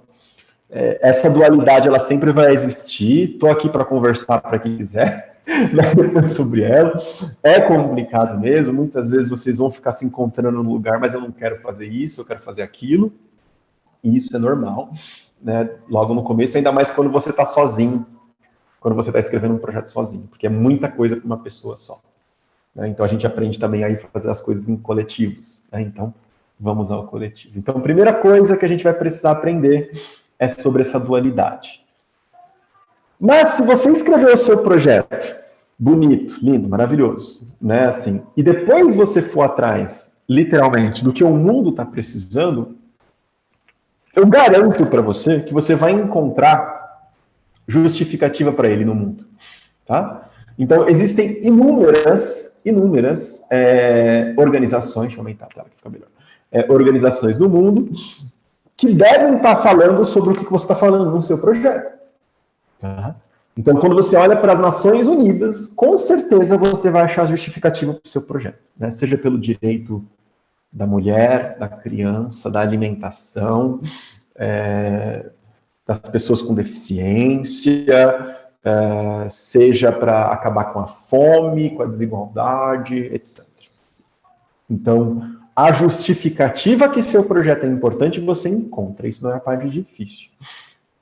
essa dualidade, ela sempre vai existir, estou aqui para conversar para quem quiser, né, sobre ela. É complicado mesmo, muitas vezes vocês vão ficar se encontrando no lugar, mas eu não quero fazer isso, eu quero fazer aquilo, e isso é normal, né, logo no começo, ainda mais quando você está sozinho, quando você está escrevendo um projeto sozinho, porque é muita coisa para uma pessoa só. Né? Então a gente aprende também a fazer as coisas em coletivos, né? Então vamos ao coletivo. Então a primeira coisa que a gente vai precisar aprender é sobre essa dualidade. Mas se você escreveu o seu projeto, bonito, lindo, maravilhoso, né, assim, e depois você for atrás, literalmente, do que o mundo está precisando, eu garanto para você que você vai encontrar justificativa para ele no mundo, tá? Então, existem inúmeras organizações, deixa eu aumentar a tela que fica melhor, organizações no mundo que devem estar falando sobre o que você está falando no seu projeto. Tá? Então, quando você olha para as Nações Unidas, com certeza você vai achar justificativa para o seu projeto, né? Seja pelo direito da mulher, da criança, da alimentação, das pessoas com deficiência, seja para acabar com a fome, com a desigualdade, etc. Então, a justificativa que seu projeto é importante, você encontra. Isso não é a parte difícil.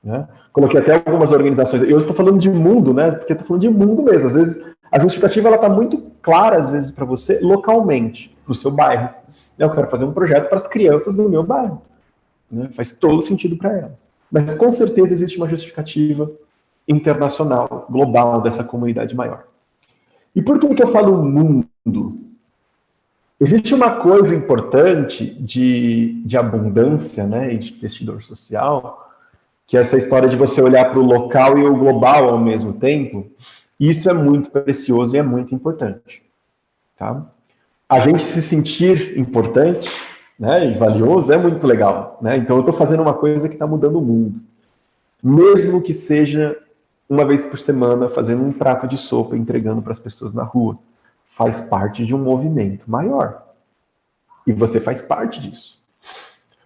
Né? Coloquei até algumas organizações. Eu estou falando de mundo, né? Porque estou falando de mundo mesmo. Às vezes, a justificativa está muito clara, às vezes, para você, localmente, para o seu bairro. Eu quero fazer um projeto para as crianças do meu bairro. Né? Faz todo sentido para elas. Mas, com certeza, existe uma justificativa internacional, global, dessa comunidade maior. E por que eu falo mundo? Existe uma coisa importante de abundância, né, e de investidor social, que é essa história de você olhar para o local e o global ao mesmo tempo. Isso é muito precioso e é muito importante. Tá? A gente se sentir importante, né, e valioso é muito legal. Né? Então eu estou fazendo uma coisa que está mudando o mundo. Mesmo que seja uma vez por semana fazendo um prato de sopa e entregando para as pessoas na rua. Faz parte de um movimento maior. E você faz parte disso.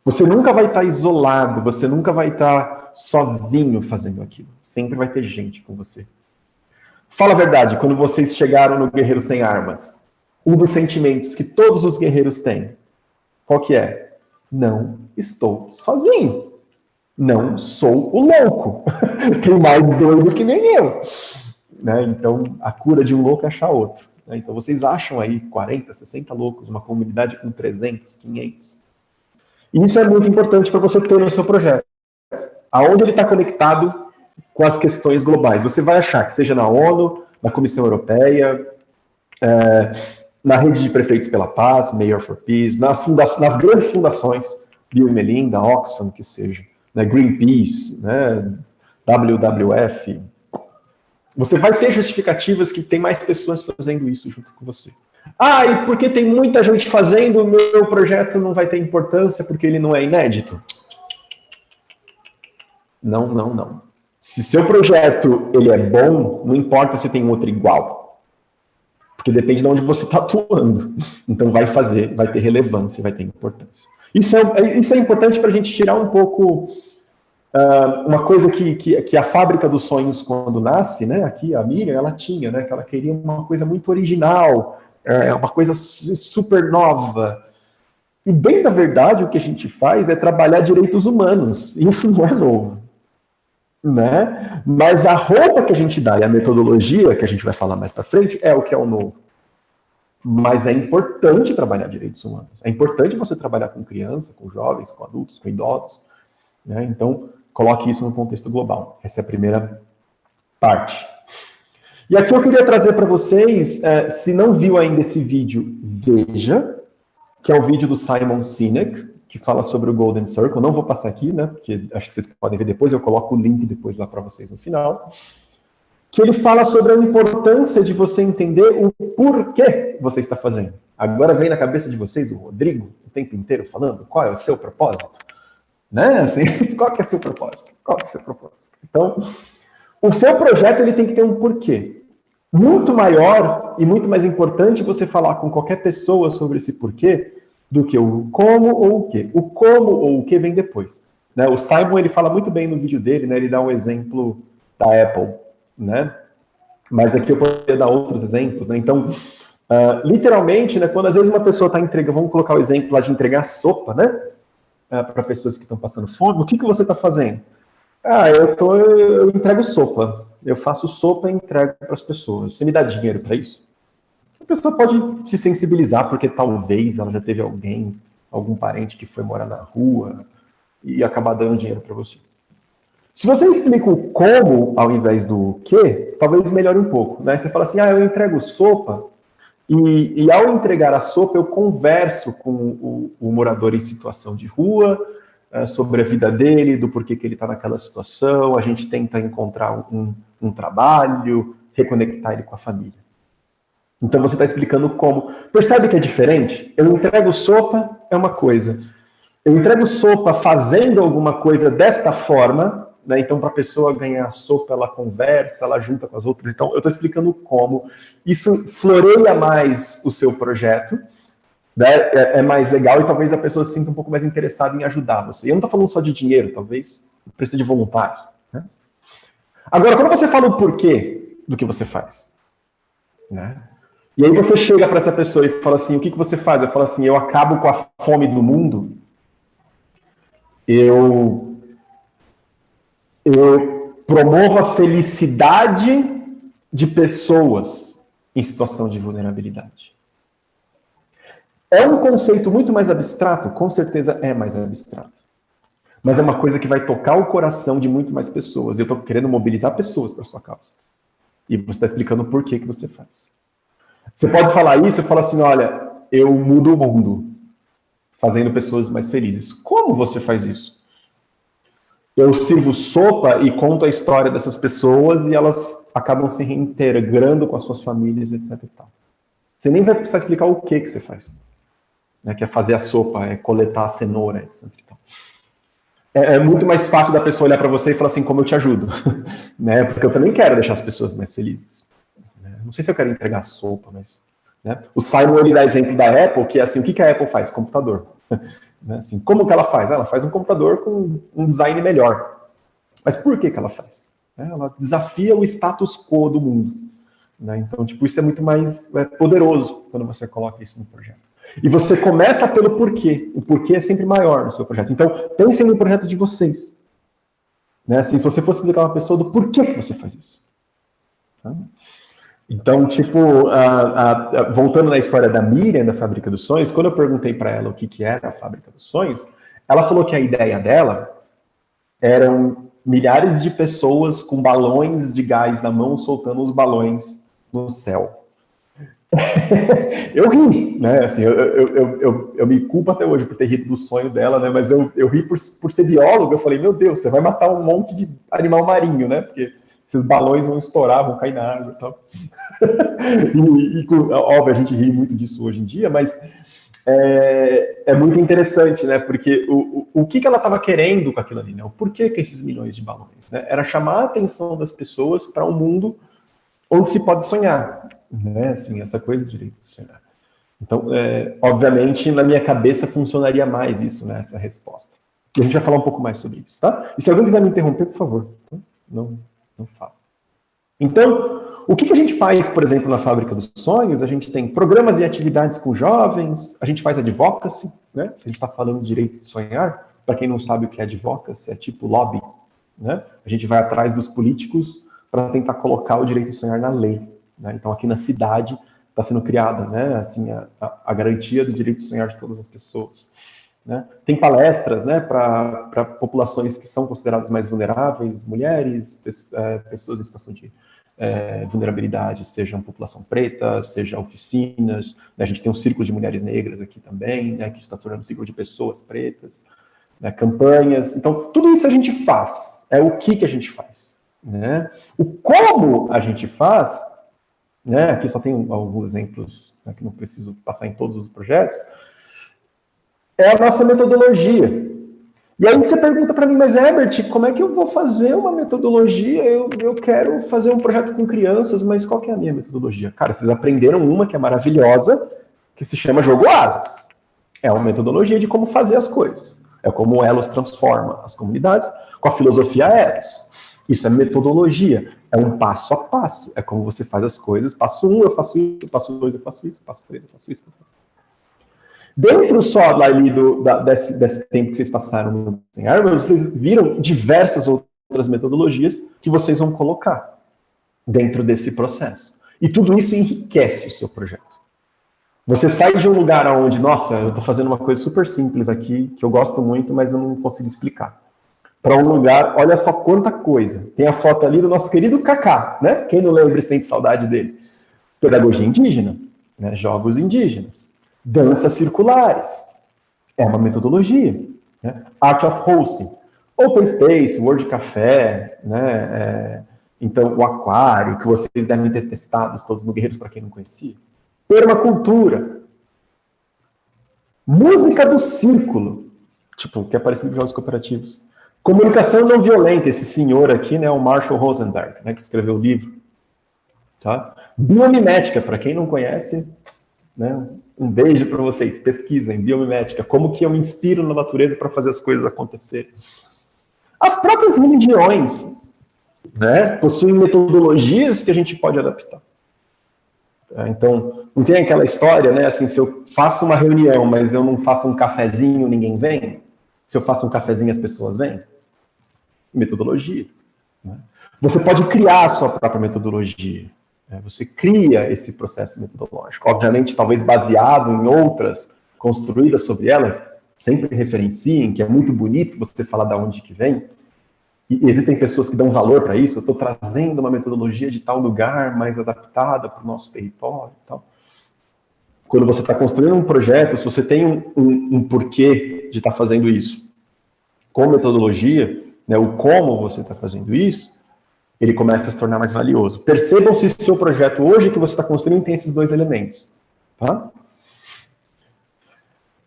Você nunca vai estar isolado, você nunca vai estar sozinho fazendo aquilo. Sempre vai ter gente com você. Fala a verdade, quando vocês chegaram no Guerreiro Sem Armas, um dos sentimentos que todos os guerreiros têm, qual que é? Não estou sozinho. Não sou o louco. Tem mais doido que nem eu. Né? Então, a cura de um louco é achar outro. Né? Então, vocês acham aí 40, 60 loucos, uma comunidade com 300, 500. E isso é muito importante para você ter no seu projeto. Aonde ele está conectado com as questões globais. Você vai achar que seja na ONU, na Comissão Europeia, na rede de prefeitos pela paz, Mayor for Peace, nas grandes fundações, Bill e Melinda, Oxfam, que seja, né, Greenpeace, né, WWF. Você vai ter justificativas que tem mais pessoas fazendo isso junto com você. Ah, e porque tem muita gente fazendo, o meu projeto não vai ter importância porque ele não é inédito? Não, não, não. Se seu projeto ele é bom, não importa se tem outro igual. Porque depende de onde você está atuando. Então vai ter relevância, vai ter importância. Isso é importante para a gente tirar um pouco uma coisa que a fábrica dos sonhos, quando nasce, né, aqui a Miriam, ela tinha, né, que ela queria uma coisa muito original, uma coisa super nova. E bem na verdade o que a gente faz é trabalhar direitos humanos. Isso não é novo. Né? Mas a roupa que a gente dá e a metodologia, que a gente vai falar mais para frente, é o que é o novo. Mas é importante trabalhar direitos humanos. É importante você trabalhar com criança, com jovens, com adultos, com idosos. Né? Então, coloque isso no contexto global. Essa é a primeira parte. E aqui eu queria trazer para vocês, se não viu ainda esse vídeo, veja, que é o vídeo do Simon Sinek, que fala sobre o Golden Circle. Não vou passar aqui, né, porque acho que vocês podem ver depois, eu coloco o link depois lá para vocês no final. Que ele fala sobre a importância de você entender o porquê você está fazendo. Agora vem na cabeça de vocês o Rodrigo, o tempo inteiro falando, qual é o seu propósito? Né? Assim, qual que é o seu propósito? Qual que é o seu propósito? Então, o seu projeto ele tem que ter um porquê. Muito maior e muito mais importante você falar com qualquer pessoa sobre esse porquê do que o como ou o quê. O como ou o que vem depois. Né? O Simon ele fala muito bem no vídeo dele, né? Ele dá um exemplo da Apple, né? Mas aqui eu poderia dar outros exemplos, né? Então, literalmente, né, quando às vezes uma pessoa está entregando, vamos colocar o exemplo lá de entregar sopa, né? Para pessoas que estão passando fome, o que você está fazendo? Eu entrego sopa. Eu faço sopa e entrego para as pessoas. Você me dá dinheiro para isso? A pessoa pode se sensibilizar, porque talvez ela já teve algum parente que foi morar na rua e acabar dando dinheiro para você. Se você explica o como ao invés do que, talvez melhore um pouco. Né? Você fala assim, eu entrego sopa e ao entregar a sopa eu converso com o morador em situação de rua, sobre a vida dele, do porquê que ele está naquela situação, a gente tenta encontrar um trabalho, reconectar ele com a família. Então você está explicando como. Percebe que é diferente? Eu entrego sopa, é uma coisa. Eu entrego sopa fazendo alguma coisa desta forma, né? Então para a pessoa ganhar a sopa, ela conversa, ela junta com as outras. Então eu estou explicando como. Isso floreia mais o seu projeto, né? É mais legal e talvez a pessoa se sinta um pouco mais interessada em ajudar você. E eu não estou falando só de dinheiro, talvez precisa de voluntário. Né? Agora, quando você fala o porquê do que você faz, né? E aí você chega para essa pessoa e fala assim, o que você faz? Eu falo assim, eu acabo com a fome do mundo, eu promovo a felicidade de pessoas em situação de vulnerabilidade. É um conceito muito mais abstrato? Com certeza é mais abstrato. Mas é uma coisa que vai tocar o coração de muito mais pessoas. Eu estou querendo mobilizar pessoas para a sua causa. E você está explicando o porquê que você faz. Você pode falar isso e falar assim, olha, eu mudo o mundo, fazendo pessoas mais felizes. Como você faz isso? Eu sirvo sopa e conto a história dessas pessoas e elas acabam se reintegrando com as suas famílias, etc. E tal. Você nem vai precisar explicar o que você faz. Né, que é fazer a sopa, é coletar a cenoura, etc. É muito mais fácil da pessoa olhar para você e falar assim, como eu te ajudo? Né, porque eu também quero deixar as pessoas mais felizes. Não sei se eu quero entregar sopa, mas... Né, o Simon, ele dá exemplo da Apple, que é assim, o que a Apple faz? Computador. Né, assim, como que ela faz? Ela faz um computador com um design melhor. Mas por que ela faz? Ela desafia o status quo do mundo. Né, então, tipo, isso é muito mais poderoso quando você coloca isso no projeto. E você começa pelo porquê. O porquê é sempre maior no seu projeto. Então, pensem no projeto de vocês. Né? Assim, se você fosse explicar a uma pessoa do porquê que você faz isso. Tá? Então, tipo, voltando na história da Miriam, da Fábrica dos Sonhos, quando eu perguntei para ela o que era a Fábrica dos Sonhos, ela falou que a ideia dela eram milhares de pessoas com balões de gás na mão, soltando os balões no céu. Eu ri, né? Assim, eu me culpo até hoje por ter rido do sonho dela, né? Mas eu ri por ser biólogo. Eu falei, meu Deus, você vai matar um monte de animal marinho, né? Porque esses balões vão estourar, vão cair na água e tal. Óbvio, a gente ri muito disso hoje em dia, mas é muito interessante, né? Porque o que ela estava querendo com aquilo ali, né? O porquê que esses milhões de balões? Né? Era chamar a atenção das pessoas para um mundo onde se pode sonhar, né? Assim, essa coisa de direito de sonhar. Então, obviamente, na minha cabeça funcionaria mais isso, né? Essa resposta. E a gente vai falar um pouco mais sobre isso, tá? E se alguém quiser me interromper, por favor, tá? Não fala. Então, o que a gente faz, por exemplo, na Fábrica dos Sonhos? A gente tem programas e atividades com jovens, a gente faz advocacy, né? Se a gente está falando de direito de sonhar, para quem não sabe o que é advocacy, é tipo lobby, né? A gente vai atrás dos políticos para tentar colocar o direito de sonhar na lei, né? Então, aqui na cidade está sendo criada, né? Assim, a garantia do direito de sonhar de todas as pessoas. né? Tem palestras, né, para populações que são consideradas mais vulneráveis, mulheres, pessoas em situação de vulnerabilidade, sejam população preta, seja oficinas, né? A gente tem um círculo de mulheres negras aqui também, né, que está se tornando um círculo de pessoas pretas, né, campanhas. Então, tudo isso a gente faz, é o que a gente faz, né? O como a gente faz, né, aqui só tem alguns exemplos, né, que não preciso passar em todos os projetos, é a nossa metodologia. E aí você pergunta para mim, mas Herbert, como é que eu vou fazer uma metodologia? Eu quero fazer um projeto com crianças, mas qual que é a minha metodologia? Cara, vocês aprenderam uma que é maravilhosa, que se chama Jogo Asas. É uma metodologia de como fazer as coisas. É como o Elos transforma as comunidades com a filosofia Elos. Isso é metodologia, é um passo a passo. É como você faz as coisas, passo 1, eu faço isso, passo 2, eu faço isso, passo 3, eu faço isso. Dentro só ali desse tempo que vocês passaram no desenhar, vocês viram diversas outras metodologias que vocês vão colocar dentro desse processo. E tudo isso enriquece o seu projeto. Você sai de um lugar onde, nossa, eu estou fazendo uma coisa super simples aqui, que eu gosto muito, mas eu não consigo explicar. Para um lugar, olha só quanta coisa. Tem a foto ali do nosso querido Kaká, né? Quem não lembra e sente saudade dele? Pedagogia indígena, né? Jogos indígenas. Danças circulares, é uma metodologia, né? Art of Hosting, Open Space, Word Café, né? Então, o Aquário, que vocês devem ter testado todos no Guerreiros, para quem não conhecia. Permacultura, música do círculo, tipo, que é parecido com jogos cooperativos. Comunicação não violenta, esse senhor aqui, né, o Marshall Rosenberg, né, que escreveu o livro. Tá? Biomimética, para quem não conhece, né, um beijo para vocês, pesquisem, biomimética, como que eu me inspiro na natureza para fazer as coisas acontecerem. As próprias religiões, né, possuem metodologias que a gente pode adaptar. Então, não tem aquela história, né, assim, se eu faço uma reunião, mas eu não faço um cafezinho, ninguém vem? Se eu faço um cafezinho, as pessoas vêm? Metodologia. Né? Você pode criar a sua própria metodologia. Você cria esse processo metodológico, obviamente, talvez baseado em outras, construídas sobre elas, sempre referenciem, que é muito bonito você falar de onde que vem, e existem pessoas que dão valor para isso, eu estou trazendo uma metodologia de tal lugar, mais adaptada para o nosso território e tal. Quando você está construindo um projeto, se você tem um porquê de estar fazendo isso, com metodologia, né, o como você está fazendo isso, ele começa a se tornar mais valioso. Percebam se o seu projeto hoje que você está construindo tem esses dois elementos. Tá?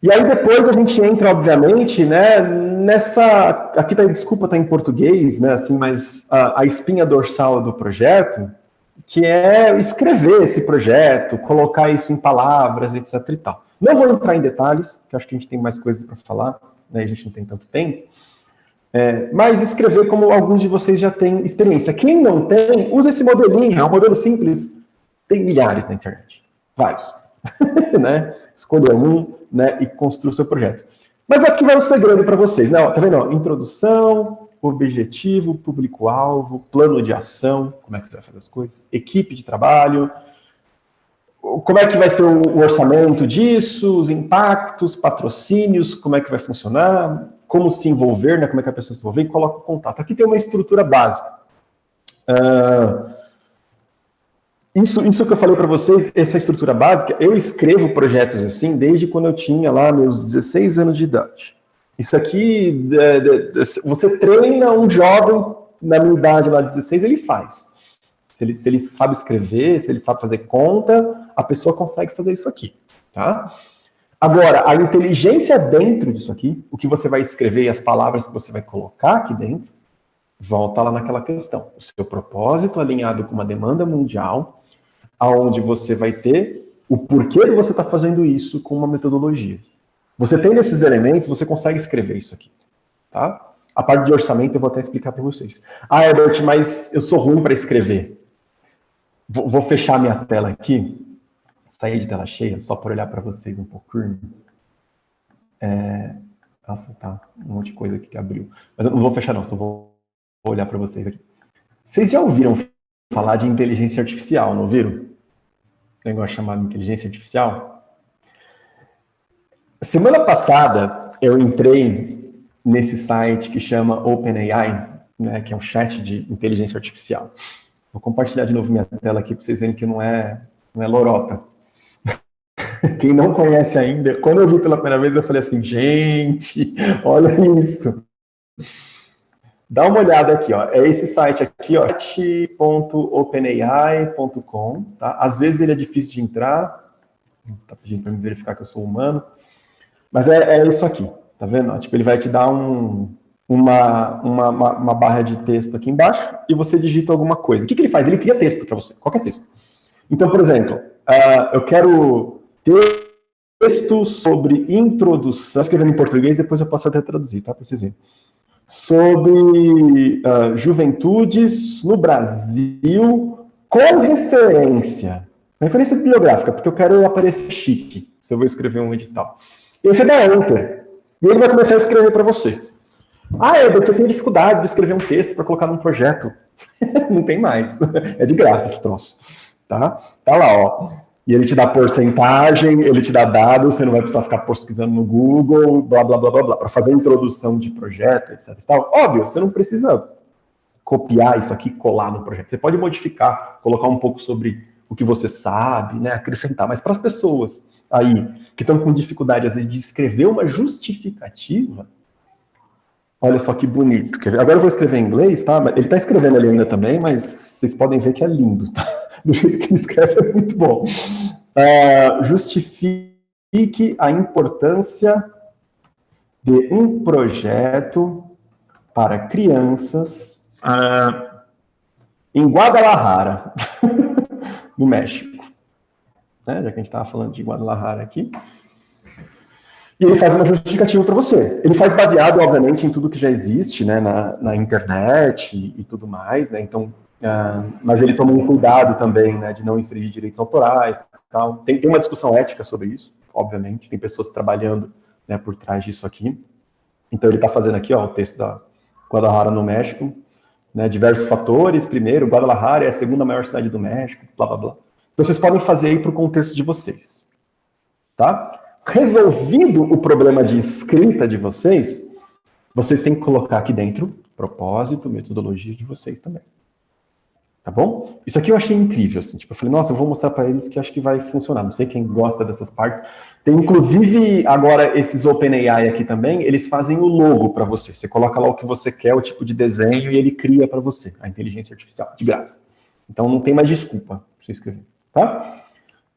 E aí depois a gente entra, obviamente, né, nessa... Aqui tá, desculpa, tá em português, né, assim, mas a espinha dorsal do projeto, que é escrever esse projeto, colocar isso em palavras, etc e tal. Não vou entrar em detalhes, que acho que a gente tem mais coisas para falar, né, a gente não tem tanto tempo. Mas escrever como alguns de vocês já têm experiência. Quem não tem, usa esse modelinho, é um modelo simples, tem milhares na internet, vários. Né? Escolha um, né, e construa o seu projeto. Mas aqui vai um segredo para vocês, né? Tá vendo? Introdução, objetivo, público-alvo, plano de ação, como é que você vai fazer as coisas, equipe de trabalho, como é que vai ser o orçamento disso, os impactos, patrocínios, como é que vai funcionar, como se envolver, né, como é que a pessoa se envolver, e coloca o contato. Aqui tem uma estrutura básica. Isso que eu falei para vocês, essa estrutura básica, eu escrevo projetos assim desde quando eu tinha lá meus 16 anos de idade. Isso aqui, você treina um jovem na minha idade lá, 16, ele faz. Se ele sabe escrever, se ele sabe fazer conta, a pessoa consegue fazer isso aqui, tá? Agora, a inteligência dentro disso aqui, o que você vai escrever e as palavras que você vai colocar aqui dentro, volta lá naquela questão. O seu propósito alinhado com uma demanda mundial, aonde você vai ter o porquê de você estar fazendo isso com uma metodologia. Você tendo esses elementos, você consegue escrever isso aqui, tá? A parte de orçamento eu vou até explicar para vocês. Ah, Herbert, mas eu sou ruim para escrever. Vou fechar minha tela aqui. Sair de tela cheia, só para olhar para vocês um pouquinho. Nossa, tá, um monte de coisa aqui que abriu. Mas eu não vou fechar não, só vou olhar para vocês aqui. Vocês já ouviram falar de inteligência artificial, não ouviram? Negócio chamado inteligência artificial? Semana passada, eu entrei nesse site que chama OpenAI, né, que é um chat de inteligência artificial. Vou compartilhar de novo minha tela aqui para vocês verem que não é lorota. Quem não conhece ainda, quando eu vi pela primeira vez, eu falei assim, gente, olha isso. Dá uma olhada aqui, ó. É esse site aqui, ó, chat.openai.com, tá? Às vezes ele é difícil de entrar, tá pedindo para me verificar que eu sou humano, mas é isso aqui, tá vendo? Tipo, ele vai te dar uma barra de texto aqui embaixo e você digita alguma coisa. O que ele faz? Ele cria texto para você, qualquer texto. Então, por exemplo, eu quero texto sobre introdução, escrevendo em português, depois eu posso até traduzir, tá? Para vocês verem. Sobre juventudes no Brasil com referência bibliográfica, porque eu quero aparecer chique, se eu vou escrever um edital. E aí você dá Enter, e ele vai começar a escrever para você. Eu tenho dificuldade de escrever um texto para colocar num projeto. Não tem mais, é de graça esse troço, tá? Tá lá, ó. E ele te dá porcentagem, ele te dá dados, você não vai precisar ficar pesquisando no Google, blá, blá, blá, blá, blá, para fazer a introdução de projeto, etc. e tal. Óbvio, você não precisa copiar isso aqui e colar no projeto. Você pode modificar, colocar um pouco sobre o que você sabe, né, acrescentar. Mas para as pessoas aí que estão com dificuldade, às vezes, de escrever uma justificativa, olha só que bonito. Agora eu vou escrever em inglês, tá? Ele está escrevendo ali ainda também, mas vocês podem ver que é lindo, tá? Do jeito que ele escreve é muito bom. Justifique a importância de um projeto para crianças em Guadalajara, no México. Né? Já que a gente estava falando de Guadalajara aqui. E ele faz uma justificativa para você. Ele faz baseado, obviamente, em tudo que já existe, né, na internet e tudo mais, né? Então, mas ele toma um cuidado também, né, de não infringir direitos autorais. Tal. Tem uma discussão ética sobre isso, obviamente. Tem pessoas trabalhando, né, por trás disso aqui. Então, ele está fazendo aqui, ó, o texto da Guadalajara, no México. Né, diversos fatores. Primeiro, Guadalajara é a segunda maior cidade do México, blá, blá, blá. Então, vocês podem fazer aí para o contexto de vocês. Tá? Resolvido o problema de escrita de vocês, vocês têm que colocar aqui dentro propósito, metodologia de vocês também. Tá bom? Isso aqui eu achei incrível, assim. Tipo, eu falei, nossa, eu vou mostrar para eles que acho que vai funcionar. Não sei quem gosta dessas partes. Tem, inclusive, agora, esses OpenAI aqui também, eles fazem o logo para você. Você coloca lá o que você quer, o tipo de desenho, e ele cria para você, a inteligência artificial, de graça. Então, não tem mais desculpa para você escrever, tá?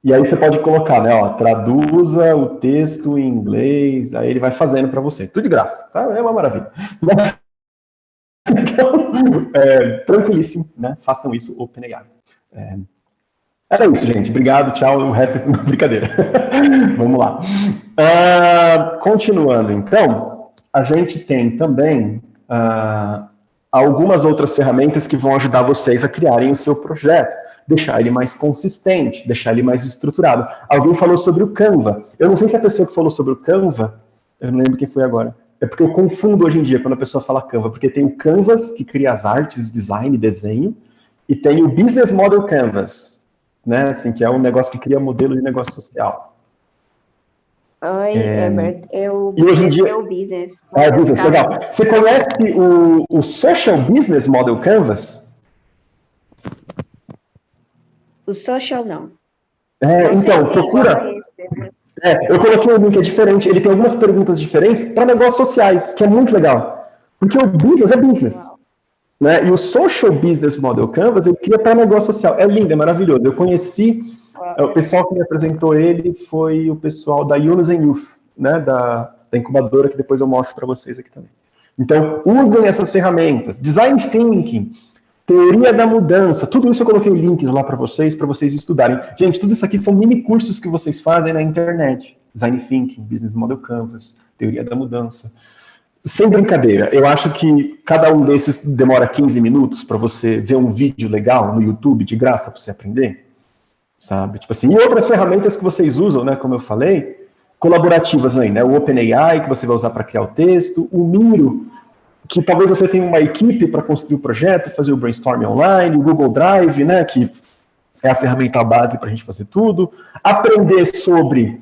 E aí você pode colocar, né, ó, traduza o texto em inglês, aí ele vai fazendo para você. Tudo de graça, tá? É uma maravilha. Então, tranquilíssimo, né? Façam isso, OpenAI. Era isso, gente. Obrigado, tchau. O resto é brincadeira. Vamos lá. Continuando, então, a gente tem também algumas outras ferramentas que vão ajudar vocês a criarem o seu projeto. Deixar ele mais consistente, deixar ele mais estruturado. Alguém falou sobre o Canva. Eu não sei se a pessoa que falou sobre o Canva, eu não lembro quem foi agora. É porque eu confundo hoje em dia quando a pessoa fala Canva, porque tem o Canvas, que cria as artes, design, desenho, e tem o Business Model Canvas, né, assim, que é um negócio que cria modelo de negócio social. Oi, Herbert, e hoje em dia, o business. Business, legal. Você conhece o Social Business Model Canvas? O social, não. Então, procura. Eu coloquei um link, é diferente. Ele tem algumas perguntas diferentes para negócios sociais, que é muito legal. Porque o business é business. Né? E o Social Business Model Canvas, ele cria para negócio social. É lindo, é maravilhoso. Eu conheci, o pessoal que me apresentou ele foi o pessoal da Yunus and Youth, né? da incubadora, que depois eu mostro para vocês aqui também. Então, usem essas ferramentas. Design Thinking, Teoria da Mudança, tudo isso eu coloquei links lá para vocês estudarem. Gente, tudo isso aqui são mini cursos que vocês fazem na internet. Design Thinking, Business Model Canvas, Teoria da Mudança. Sem brincadeira, eu acho que cada um desses demora 15 minutos para você ver um vídeo legal no YouTube, de graça, para você aprender. Sabe? Tipo assim, e outras ferramentas que vocês usam, né, como eu falei, colaborativas aí, né? O OpenAI, que você vai usar para criar o texto, o Miro, que talvez você tenha uma equipe para construir o projeto, fazer o brainstorming online, o Google Drive, né, que é a ferramenta base para a gente fazer tudo, aprender sobre,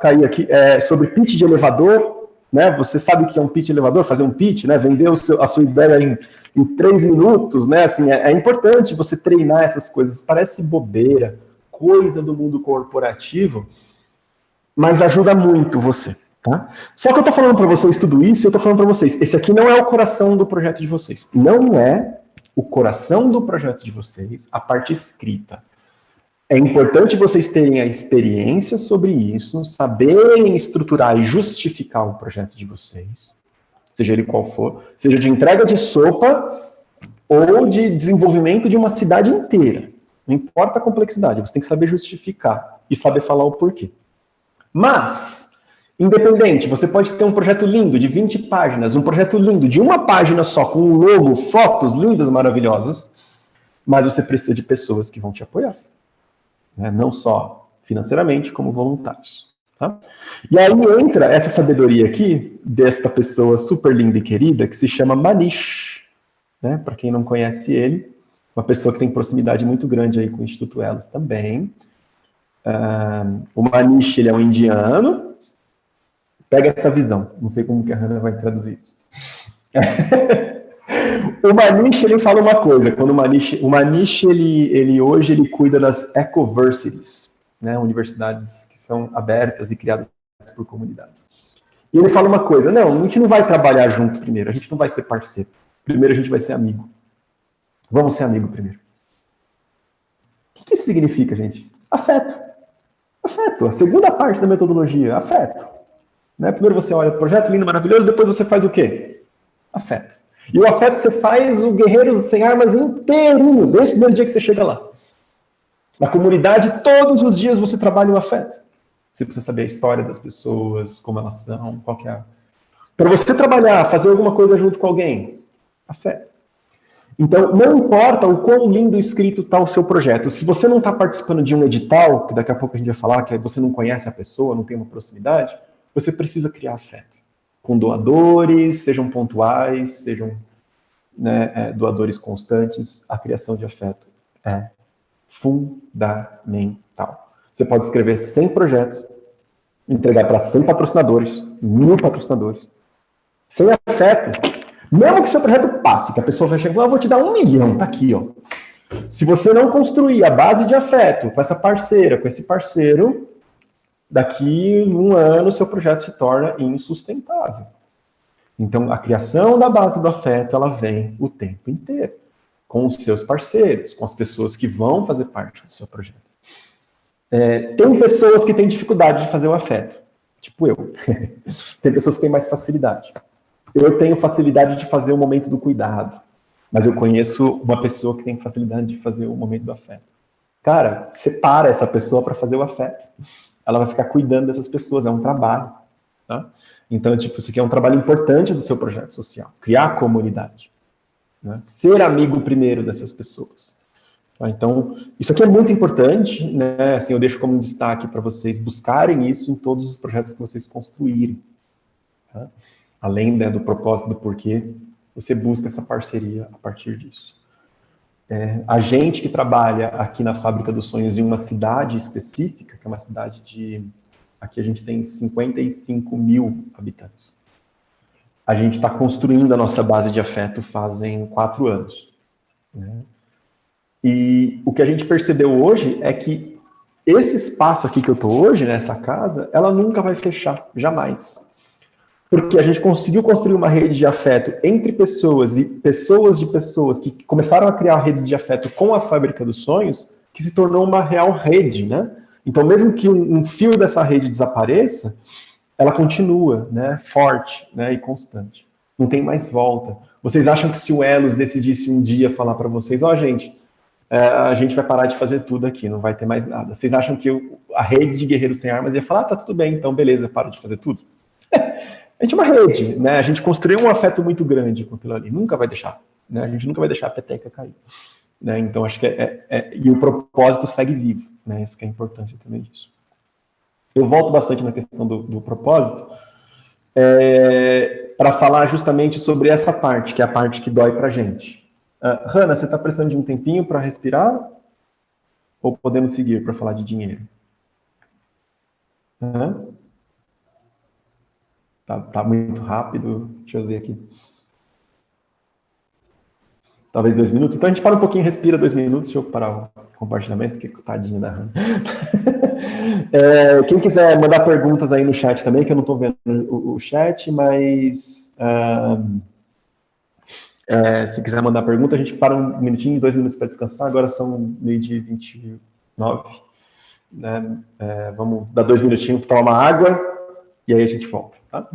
caiu aqui, sobre pitch de elevador, né? Você sabe o que é um pitch elevador, fazer um pitch, né? Vender a sua ideia em 3 minutos, né? Assim, é importante você treinar essas coisas. Parece bobeira, coisa do mundo corporativo, mas ajuda muito você, tá? Só que eu tô falando para vocês tudo isso, eu tô falando para vocês, esse aqui não é o coração do projeto de vocês. Não é o coração do projeto de vocês, a parte escrita. É importante vocês terem a experiência sobre isso, saberem estruturar e justificar o projeto de vocês, seja ele qual for, seja de entrega de sopa ou de desenvolvimento de uma cidade inteira. Não importa a complexidade, você tem que saber justificar e saber falar o porquê. Mas, independente, você pode ter um projeto lindo de 20 páginas, um projeto lindo de uma página só, com um logo, fotos lindas, maravilhosas, mas você precisa de pessoas que vão te apoiar. Né? Não só financeiramente, como voluntários. Tá? E aí entra essa sabedoria aqui, desta pessoa super linda e querida, que se chama Manish. Né? Para quem não conhece ele, uma pessoa que tem proximidade muito grande aí com o Instituto Elos também. O Manish, ele é um indiano. Pega essa visão. Não sei como que a Hannah vai traduzir isso. O Manish, ele fala uma coisa. Quando o Manish ele hoje ele cuida das ecoversities, né, universidades que são abertas e criadas por comunidades. E ele fala uma coisa, não, a gente não vai trabalhar junto primeiro, a gente não vai ser parceiro. Primeiro a gente vai ser amigo. Vamos ser amigo primeiro. O que isso significa, gente? Afeto. Afeto, a segunda parte da metodologia, afeto. Né? Primeiro você olha, projeto lindo, maravilhoso, depois você faz o quê? Afeto. E o afeto você faz o Guerreiros Sem Armas inteirinho, desde o primeiro dia que você chega lá. Na comunidade, todos os dias você trabalha o afeto. Você precisa saber a história das pessoas, como elas são, qual que é a... Para você trabalhar, fazer alguma coisa junto com alguém, afeto. Então, não importa o quão lindo escrito está o seu projeto. Se você não está participando de um edital, que daqui a pouco a gente vai falar, que você não conhece a pessoa, não tem uma proximidade, você precisa criar afeto. Com doadores, sejam pontuais, sejam doadores constantes, a criação de afeto é fundamental. Você pode escrever 100 projetos, entregar para 100 patrocinadores, 1000 patrocinadores. Sem afeto, mesmo que seu projeto passe, que a pessoa vai chegar e falar, eu vou te dar 1 milhão, tá aqui, ó. Se você não construir a base de afeto com essa parceira, com esse parceiro, daqui a 1 ano seu projeto se torna insustentável. Então, a criação da base do afeto, ela vem o tempo inteiro, com os seus parceiros, com as pessoas que vão fazer parte do seu projeto. Tem pessoas que têm dificuldade de fazer o afeto, tipo eu. Tem pessoas que têm mais facilidade. Eu tenho facilidade de fazer o momento do cuidado, mas eu conheço uma pessoa que tem facilidade de fazer o momento do afeto. Cara, separa essa pessoa para fazer o afeto. Ela vai ficar cuidando dessas pessoas, é um trabalho. Tá? Então, tipo, isso aqui é um trabalho importante do seu projeto social. Criar comunidade. Né? Ser amigo primeiro dessas pessoas. Tá? Então, isso aqui é muito importante, né? Assim, eu deixo como destaque para vocês buscarem isso em todos os projetos que vocês construírem. Tá? Além, né, do propósito, do porquê, você busca essa parceria a partir disso. A gente que trabalha aqui na Fábrica dos Sonhos em uma cidade específica, que é uma cidade de... Aqui a gente tem 55 mil habitantes. A gente está construindo a nossa base de afeto fazem 4 anos. Né? E o que a gente percebeu hoje é que esse espaço aqui que eu estou hoje, nessa casa, ela nunca vai fechar, jamais. Porque a gente conseguiu construir uma rede de afeto entre pessoas e pessoas de pessoas que começaram a criar redes de afeto com a Fábrica dos Sonhos, que se tornou uma real rede, né? Então, mesmo que um fio dessa rede desapareça, ela continua, né, forte, né, e constante. Não tem mais volta. Vocês acham que se o Elos decidisse um dia falar para vocês, gente, a gente vai parar de fazer tudo aqui, não vai ter mais nada. Vocês acham que a rede de Guerreiros Sem Armas ia falar, tá tudo bem, então beleza, para de fazer tudo? A gente é uma rede, né? A gente construiu um afeto muito grande com aquilo ali. Nunca vai deixar, né? A gente nunca vai deixar a peteca cair. Né? Então, acho que e o propósito segue vivo, né? Isso que é a importância também disso. Eu volto bastante na questão do propósito para falar justamente sobre essa parte, que é a parte que dói pra gente. Hannah, você está precisando de um tempinho para respirar? Ou podemos seguir para falar de dinheiro? Tá muito rápido. Deixa eu ver aqui. Talvez 2 minutos. Então a gente para um pouquinho, respira 2 minutos. Deixa eu parar o compartilhamento, que tadinho da Hannah. Quem quiser mandar perguntas aí no chat também, que eu não estou vendo o chat, mas se quiser mandar pergunta, a gente para 1 minutinho, 2 minutos para descansar. Agora são 12h29. Né? Vamos dar 2 minutinhos para tomar uma água e aí a gente volta, tá?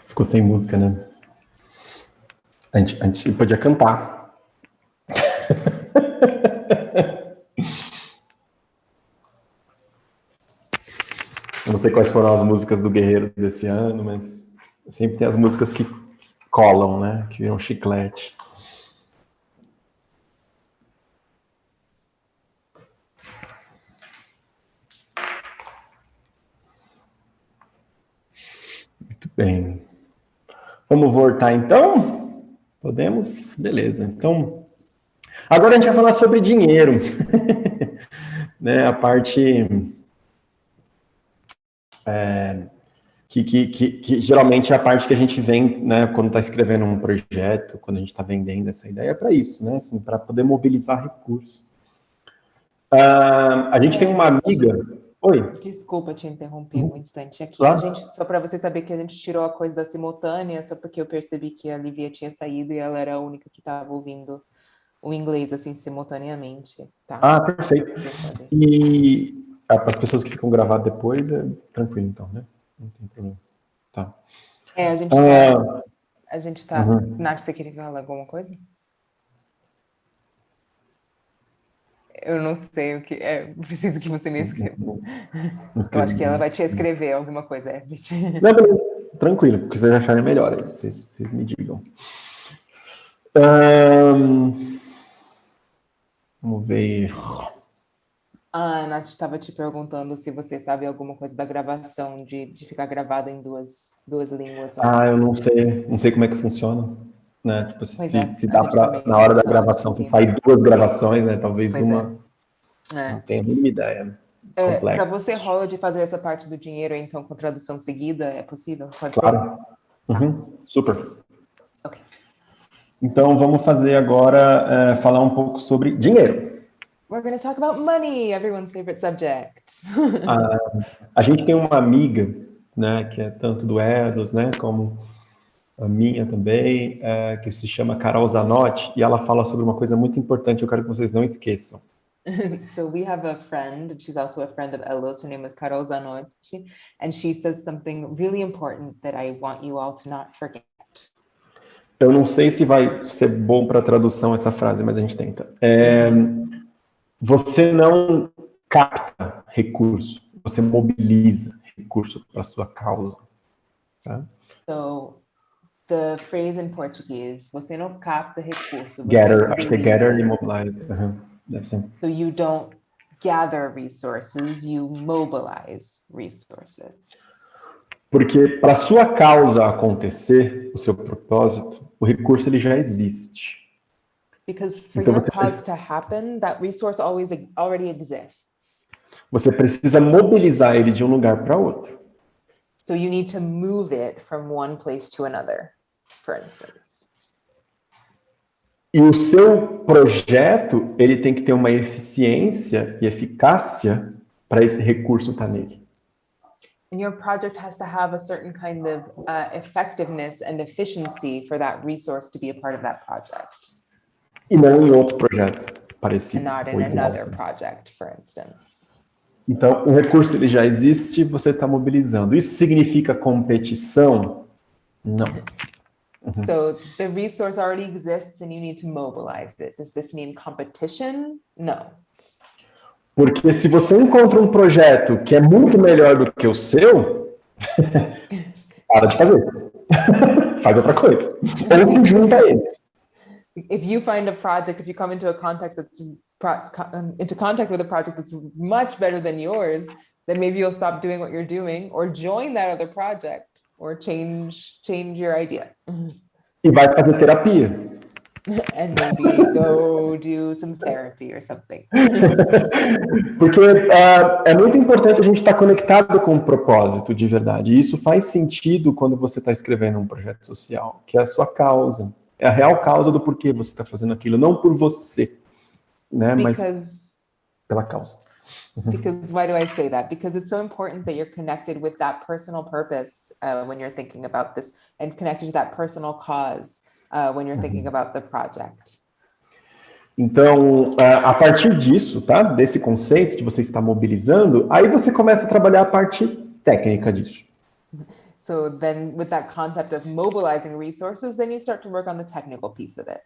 Ficou sem música, né? A gente podia cantar. Eu não sei quais foram as músicas do Guerreiro desse ano, mas sempre tem as músicas que colam, né? Que viram chiclete. Muito bem. Vamos voltar então? Podemos? Beleza. Então, agora a gente vai falar sobre dinheiro. Né, a parte que geralmente é a parte que a gente vem, né, quando está escrevendo um projeto, quando a gente está vendendo essa ideia, é para isso, né, assim, para poder mobilizar recursos. A gente tem uma amiga... Oi? Desculpa te interromper um instante aqui. Claro. A gente, só para você saber que a gente tirou a coisa da simultânea, só porque eu percebi que a Lívia tinha saído e ela era a única que estava ouvindo o inglês, assim, simultaneamente. Tá? Ah, perfeito. E para as pessoas que ficam gravadas depois, é tranquilo, então, né? Não tem problema. Tá. A gente tá... Nath, você queria falar alguma coisa? Eu não sei o que é, preciso que você me escreva. Eu acho que ela vai te escrever alguma coisa, Herbert. Não, beleza. tranquilo, porque vocês acharem melhor aí, vocês me digam. Vamos ver. A Nath estava te perguntando se você sabe alguma coisa da gravação, de ficar gravado em duas línguas. Eu não sei como é que funciona, né? Tipo, Pois é, se a dá gente para, também na hora da fala gravação, se assim. sair 2 gravações, né? Talvez Pois uma, É. não tenho a mínima ideia. Para Complexo. você rola de fazer essa parte do dinheiro, então, com tradução seguida, é possível? Pode Claro. Super. Ok. Então, vamos fazer agora, falar um pouco sobre dinheiro. We're going to talk about money, everyone's favorite subject. A gente tem uma amiga, né, que é tanto do Edos, né, como a minha também, que se chama Carol Zanotti, e ela fala sobre uma coisa muito importante, eu quero que vocês não esqueçam. So we have a friend, she's also a friend of Elos, her name is Carol Zanotti, and she says something really important that I want you all to not forget. Eu não sei se vai ser bom para tradução essa frase, mas a gente tenta. Você não capta recurso, você mobiliza recurso para sua causa. Tá? So the phrase in Portuguese, você não capta recurso, você Gather, acho que é mobiliza. gather e mobilize. Deve ser. So you don't gather resources, you mobilize resources. Porque para sua causa acontecer, o seu propósito, o recurso ele já existe. Because for Então your você cause to happen, that resource already exists. Você precisa mobilizar ele de um lugar para outro. So you need to move it from one place to another, for instance. E o seu projeto, ele tem que ter uma eficiência e eficácia para esse recurso estar nele. And your project has to have a certain kind of effectiveness and efficiency for that resource to be a part of that project. E não em outro projeto parecido. And not in ou igual. another project, for instance. Então, o recurso ele já existe, você está mobilizando. Isso significa competição? Não. So the resource already exists and you need to mobilize it. Does this mean competition? No. Porque se você encontra um projeto que é muito melhor do que o seu, para de fazer. Faz outra coisa. Ou se junta a eles. If you find a project, if you come into a contact that's into contact with a project that's much better than yours, then maybe you'll stop doing what you're doing or join that other project or change your idea. E vai fazer terapia. And maybe go do some therapy or something. Porque é muito importante a gente estar conectado com o propósito de verdade. E isso faz sentido quando você está escrevendo um projeto social, que é a sua causa. É a real causa do porquê você está fazendo aquilo, não por você, né? Mas pela causa. Because why do I say that? Because it's so important that you're connected with that personal purpose when you're thinking about this, and connected to that personal cause when you're thinking about the project. Então, a partir disso, tá? Desse conceito que você está mobilizando, aí você começa a trabalhar a parte técnica disso. So then with that concept of mobilizing resources, then you start to work on the technical piece of it.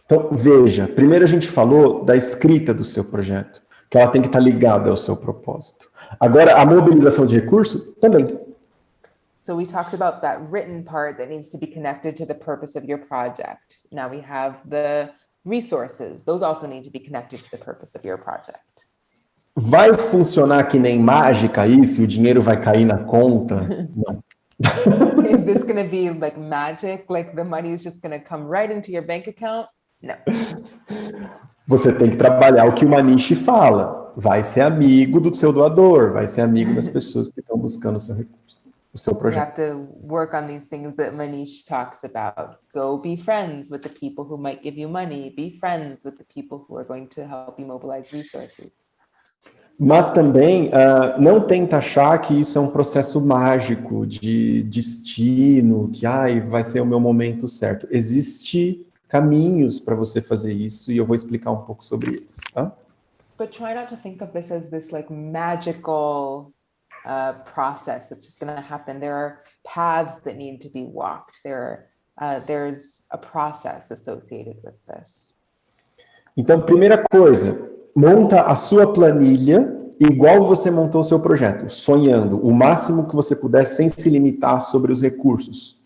Então, veja, primeiro a gente falou da escrita do seu projeto, que ela tem que estar ligada ao seu propósito. Agora, a mobilização de recurso também. So we talked about that written part that needs to be connected to the purpose of your project. Now we have the resources. Those also need to be connected to the purpose of your project. Vai funcionar que nem mágica isso? O dinheiro vai cair na conta? Não. Is this going to be like magic? Like the money is just going to come right into your bank account? No. Você tem que trabalhar o que o Manish fala. Vai ser amigo do seu doador, vai ser amigo das pessoas que estão buscando o seu recurso, o seu You projeto. have to work on these things that Manish talks about. Go be friends with the people who might give you money. Be friends with the people who are going to help you mobilize resources. Mas também não tenta achar que isso é um processo mágico de destino, que vai ser o meu momento certo. Existem caminhos para você fazer isso e eu vou explicar um pouco sobre eles, tá? But try not to think of this as this like magical process that's just going to happen. There are paths that need to be walked. There's a process associated with this. Então, primeira coisa, monta a sua planilha igual você montou o seu projeto, sonhando o máximo que você puder sem se limitar sobre os recursos.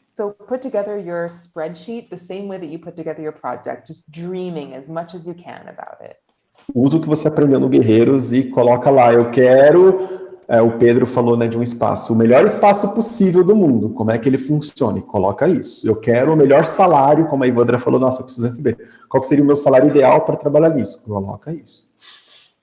So put together your spreadsheet the same way that you put together your project, just dreaming as much as you can about it. Usa o que você aprendeu no Guerreiros e coloca lá, eu quero, o Pedro falou, né, de um espaço, o melhor espaço possível do mundo, como é que ele funciona, e coloca isso. Eu quero o melhor salário, como a Ivandra falou, nossa, eu preciso receber. Qual que seria o meu salário ideal para trabalhar nisso? Coloca isso.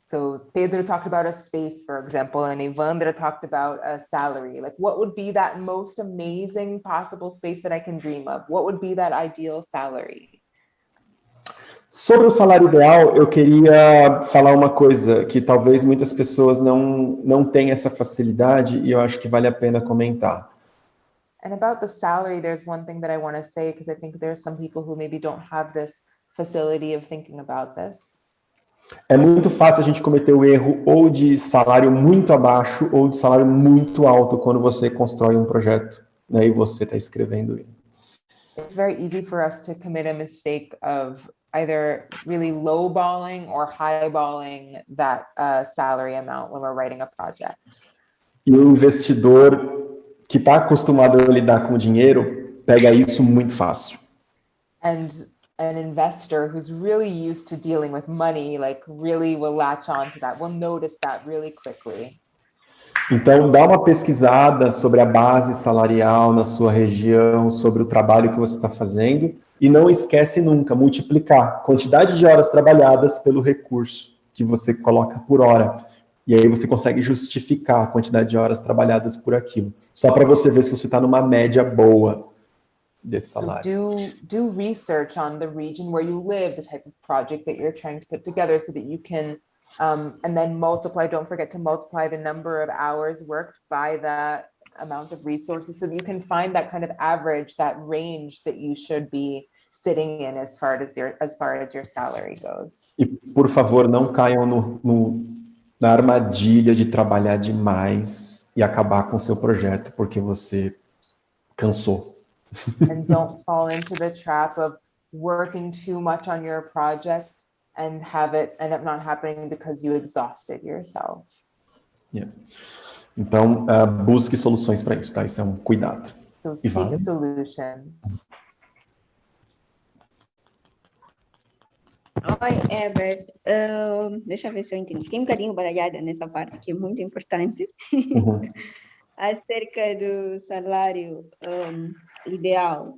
So Pedro talked about a space, for example, and Ivandra talked about a salary. Like, what would be that most amazing possible space that I can dream of? What would be that ideal salary? Sobre o salário ideal, eu queria falar uma coisa que talvez muitas pessoas não tenham essa facilidade e eu acho que vale a pena comentar. And about the salary, there's one thing that I want to say, because I think there's some people who maybe don't have this facility of thinking about this. É muito fácil a gente cometer o erro ou de salário muito abaixo ou de salário muito alto quando você constrói um projeto, né, e você está escrevendo ele. It's very easy for us to commit a mistake of either really lowballing or highballing that salary amount when we're writing a project. E o investidor que está acostumado a lidar com o dinheiro pega isso muito fácil. And an investor who's really used to dealing with money, like really will latch on to that, will notice that really quickly. Então, dá uma pesquisada sobre a base salarial na sua região, sobre o trabalho que você está fazendo, e não esquece nunca, multiplicar a quantidade de horas trabalhadas pelo recurso que você coloca por hora. E aí você consegue justificar a quantidade de horas trabalhadas por aquilo. Só para você ver se você está numa média boa desse salário. So do research on the region where you live, the type of project that you're trying to put together so that you can, and then multiply, don't forget to multiply the number of hours worked by that amount of resources so that you can find that kind of average, that range that you should be sitting in as far as your salary goes. E, por favor, não caiam na armadilha de trabalhar demais e acabar com o seu projeto porque você cansou. And don't fall into the trap of working too much on your project and have it end up not happening because you exhausted yourself. Yeah. Então, busque soluções para isso, tá? Isso é um cuidado. So seek solutions. Oi, Herbert. Deixa eu ver se eu entendi. Fiquei um bocadinho baralhada nessa parte, que é muito importante. Uhum. Acerca do salário ideal.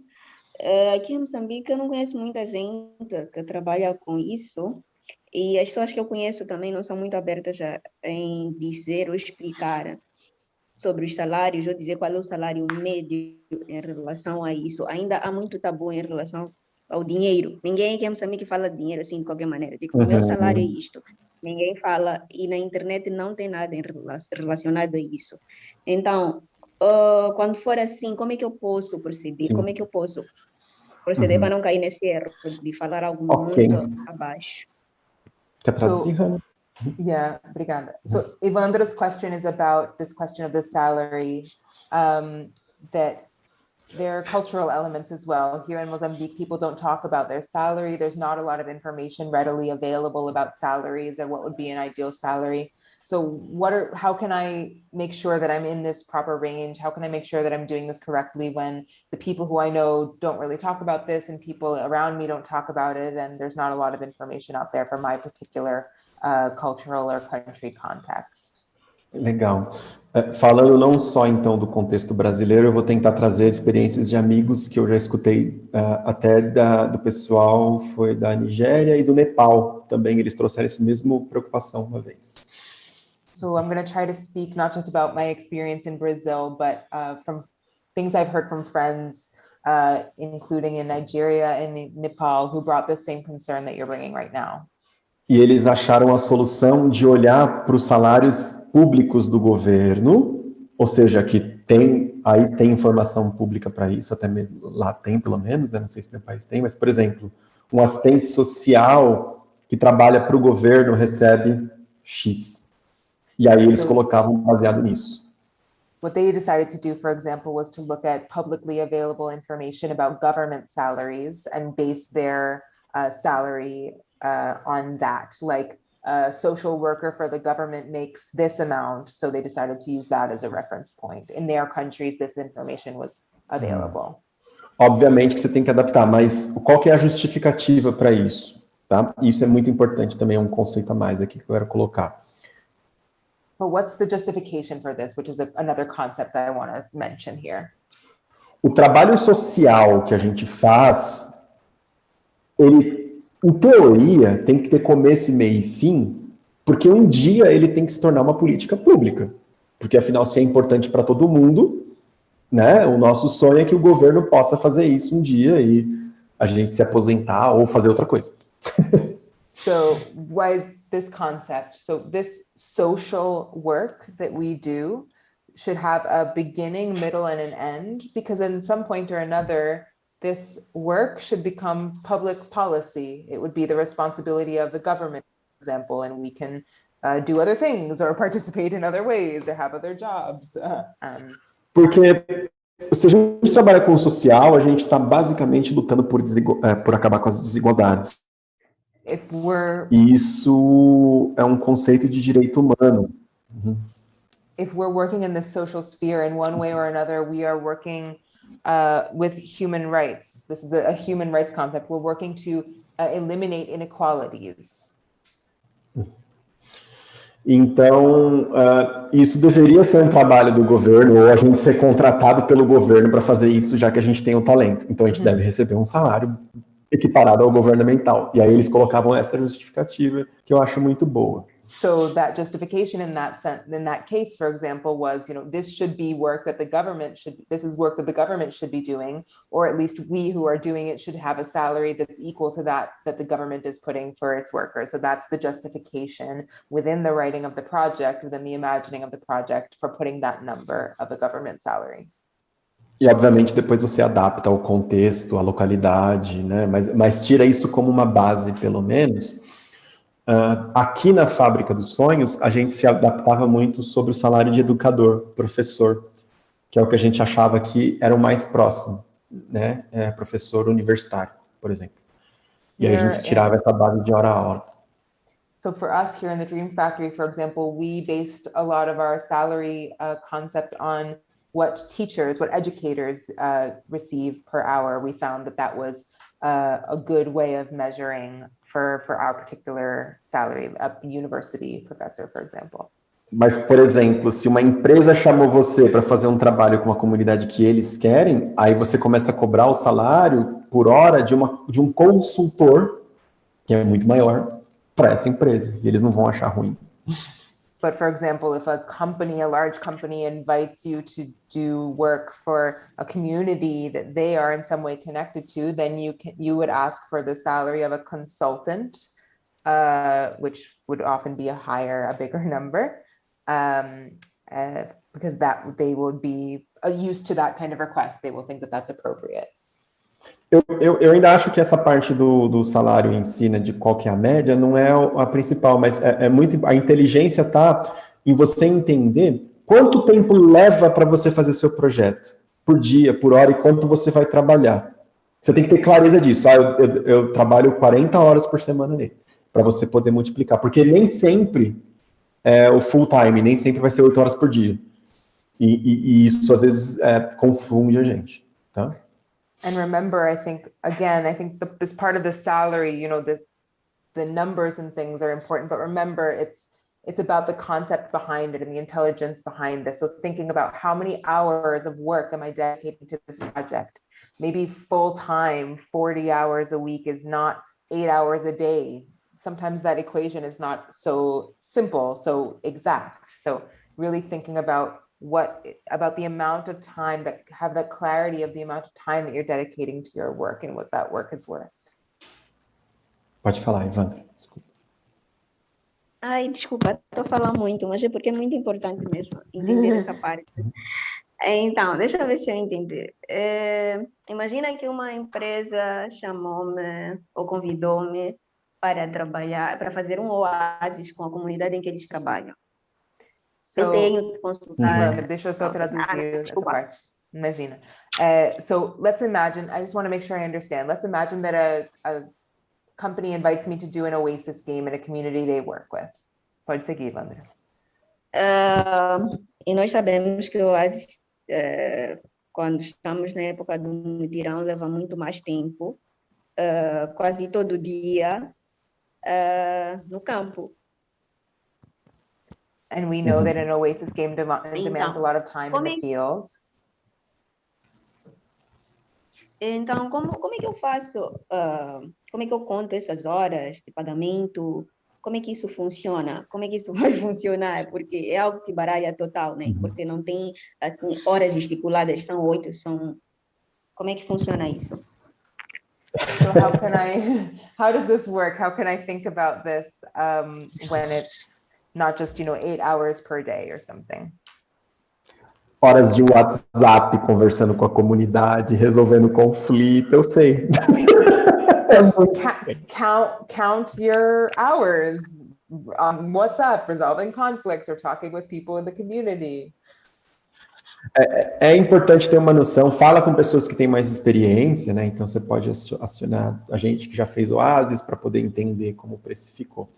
Aqui em Moçambique eu não conheço muita gente que trabalha com isso, e as pessoas que eu conheço também não são muito abertas em dizer ou explicar sobre os salários, ou dizer qual é o salário médio em relação a isso. Ainda há muito tabu em relação ao dinheiro. Ninguém aqui em Moçambique fala de dinheiro assim de qualquer maneira. Digo, o meu salário é isto. Ninguém fala, e na internet não tem nada relacionado a isso. Então, quando for assim, como é que eu posso proceder? Sim. Como é que eu posso proceder para não cair nesse erro de falar algo muito abaixo? Quer traduzir, Hannah? Yeah, obrigada. So Ivandra's question is about this question of the salary, that there are cultural elements as well. Here in Mozambique, people don't talk about their salary. There's not a lot of information readily available about salaries and what would be an ideal salary. So how can I make sure that I'm in this proper range? How can I make sure that I'm doing this correctly when the people who I know don't really talk about this and people around me don't talk about it, and there's not a lot of information out there for my particular cultural or country context? Legal. Falando não só, então, do contexto brasileiro, eu vou tentar trazer experiências de amigos que eu já escutei até do pessoal, foi da Nigéria e do Nepal também, eles trouxeram essa mesma preocupação uma vez. So I'm going to try to speak not just about my experience in Brazil, but from things I've heard from friends, including in Nigeria and Nepal, who brought the same concern that you're bringing right now. E eles acharam a solução de olhar para os salários públicos do governo, ou seja, que tem informação pública para isso, até mesmo lá tem pelo menos, né? Não sei se no país tem, mas, por exemplo, um assistente social que trabalha para o governo recebe X. E aí eles colocavam baseado nisso. What they decided to do, for example, was to look at publicly available information about government salaries and base their salary on that. Like a social worker for the government makes this amount, so they decided to use that as a reference point. In their countries, this information was available. Obviamente que você tem que adaptar, mas qual que é a justificativa para isso? Tá? Isso é muito importante também, é um conceito a mais aqui que eu quero colocar. But what's the justification for this, which is another concept that I want to mention here? O trabalho social que a gente faz, ele, em teoria, tem que ter começo, meio e fim, porque um dia ele tem que se tornar uma política pública. Porque, afinal, se é importante para todo mundo, né, o nosso sonho é que o governo possa fazer isso um dia e a gente se aposentar ou fazer outra coisa. So why is this concept? So this social work that we do should have a beginning, middle, and an end, because at some point or another, this work should become public policy. It would be the responsibility of the government, for example, and we can do other things or participate in other ways or have other jobs. Porque se a gente trabalha com o social, a gente está basicamente lutando por acabar com as desigualdades. E isso é um conceito de direito humano. If we're working in the social sphere in one way or another, we are working with human rights. This is a human rights concept. We're working to eliminate inequalities. Então, isso deveria ser um trabalho do governo, ou a gente ser contratado pelo governo para fazer isso, já que a gente tem o talento. Então, a gente deve receber um salário equiparado ao governamental. E aí eles colocavam essa justificativa, que eu acho muito boa. So that justification in that case, for example, was, this should be work that the government this is work that the government should be doing, or at least we who are doing it should have a salary that's equal to that the government is putting for its workers. So that's the justification within the writing of the project, within the imagining of the project, for putting that number of a government salary. E, obviamente, depois você adapta ao contexto, à localidade, né? Mas tira isso como uma base, pelo menos. Aqui na Fábrica dos Sonhos, a gente se adaptava muito sobre o salário de educador, professor, que é o que a gente achava que era o mais próximo, né? Professor universitário, por exemplo. E aí a gente tirava essa base de hora a hora. So for us here in the Dream Factory, for example, we based a lot of our salary concept on what educators receive per hour. We found that was a good way of measuring for our particular salary, a university professor, for example. Mas, por exemplo, se uma empresa chamou você para fazer um trabalho com uma comunidade que eles querem, aí você começa a cobrar o salário por hora de um consultor, que é muito maior, para essa empresa, e eles não vão achar ruim. But for example, if a large company invites you to do work for a community that they are in some way connected to, then you would ask for the salary of a consultant, which would often be a bigger number, because they would be used to that kind of request. They will think that that's appropriate. Eu ainda acho que essa parte do salário em si, né, de qual que é a média, não é a principal, mas muito, a inteligência está em você entender quanto tempo leva para você fazer seu projeto, por dia, por hora, e quanto você vai trabalhar. Você tem que ter clareza disso. Eu trabalho 40 horas por semana nele, para você poder multiplicar, porque nem sempre o full time, nem sempre vai ser 8 horas por dia. E isso, às vezes, confunde a gente, tá? And remember, I think this part of the salary, the numbers and things are important, but remember, it's about the concept behind it and the intelligence behind this. So thinking about how many hours of work am I dedicating to this project? Maybe full-time, 40 hours a week is not 8 hours a day. Sometimes that equation is not so simple, so exact. So really thinking about the amount of time, that have that clarity of the amount of time that you're dedicating to your work and what that work is worth. Pode falar, Ivana. Desculpa. Desculpa, estou a falar muito, mas é porque é muito importante mesmo entender essa parte. Então, deixa eu ver se eu entendi. Imagina que uma empresa chamou-me ou convidou-me para trabalhar, para fazer um oásis com a comunidade em que eles trabalham. Eu tenho que consultar. Deixa eu só traduzir essa parte. Imagina. So let's imagine, I just want to make sure I understand. Let's imagine that a company invites me to do an Oasis game in a community they work with? Pode seguir, Vandra. E nós sabemos que o Oasis, quando estamos na época do mutirão, leva muito mais tempo, quase todo dia, no campo. And we know that an Oasis game demands a lot of time in the field. Então, como é que eu faço? Como é que eu conto essas horas de pagamento? Como é que isso funciona? Como é que isso vai funcionar? Porque é algo que baralha total, né? Porque não tem assim, horas estipuladas, são 8, são... Como é que funciona isso? So how does this work? How can I think about this when it's not just, 8 hours per day or something? Horas de WhatsApp, conversando com a comunidade, resolvendo conflito, eu sei. So count your hours on WhatsApp, resolving conflicts or talking with people in the community. É importante ter uma noção, fala com pessoas que têm mais experiência, né? Então você pode acionar a gente que já fez Oasis para poder entender como precificou.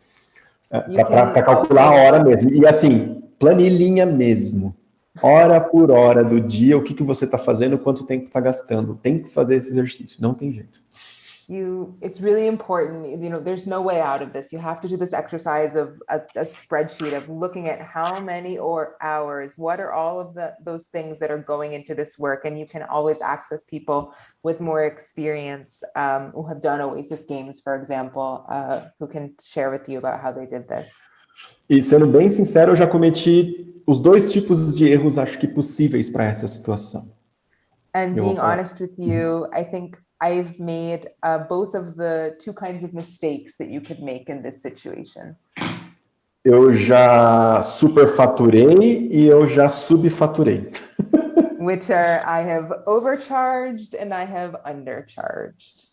Para calcular a hora mesmo. E assim, planilhinha mesmo. Hora por hora do dia, o que você está fazendo, quanto tempo está gastando. Tem que fazer esse exercício, não tem jeito. It's really important, there's no way out of this. You have to do this exercise of a spreadsheet of looking at how many hours, what are all of those things that are going into this work, and you can always access people with more experience who have done Oasis games, for example, who can share with you about how they did this. E sendo bem sincero, eu já cometi os dois tipos de erros, acho que possíveis para essa situação. And being honest with you, I think I've made both of the two kinds of mistakes that you could make in this situation. Eu já superfaturei e eu já subfaturei. Which are, I have overcharged and I have undercharged.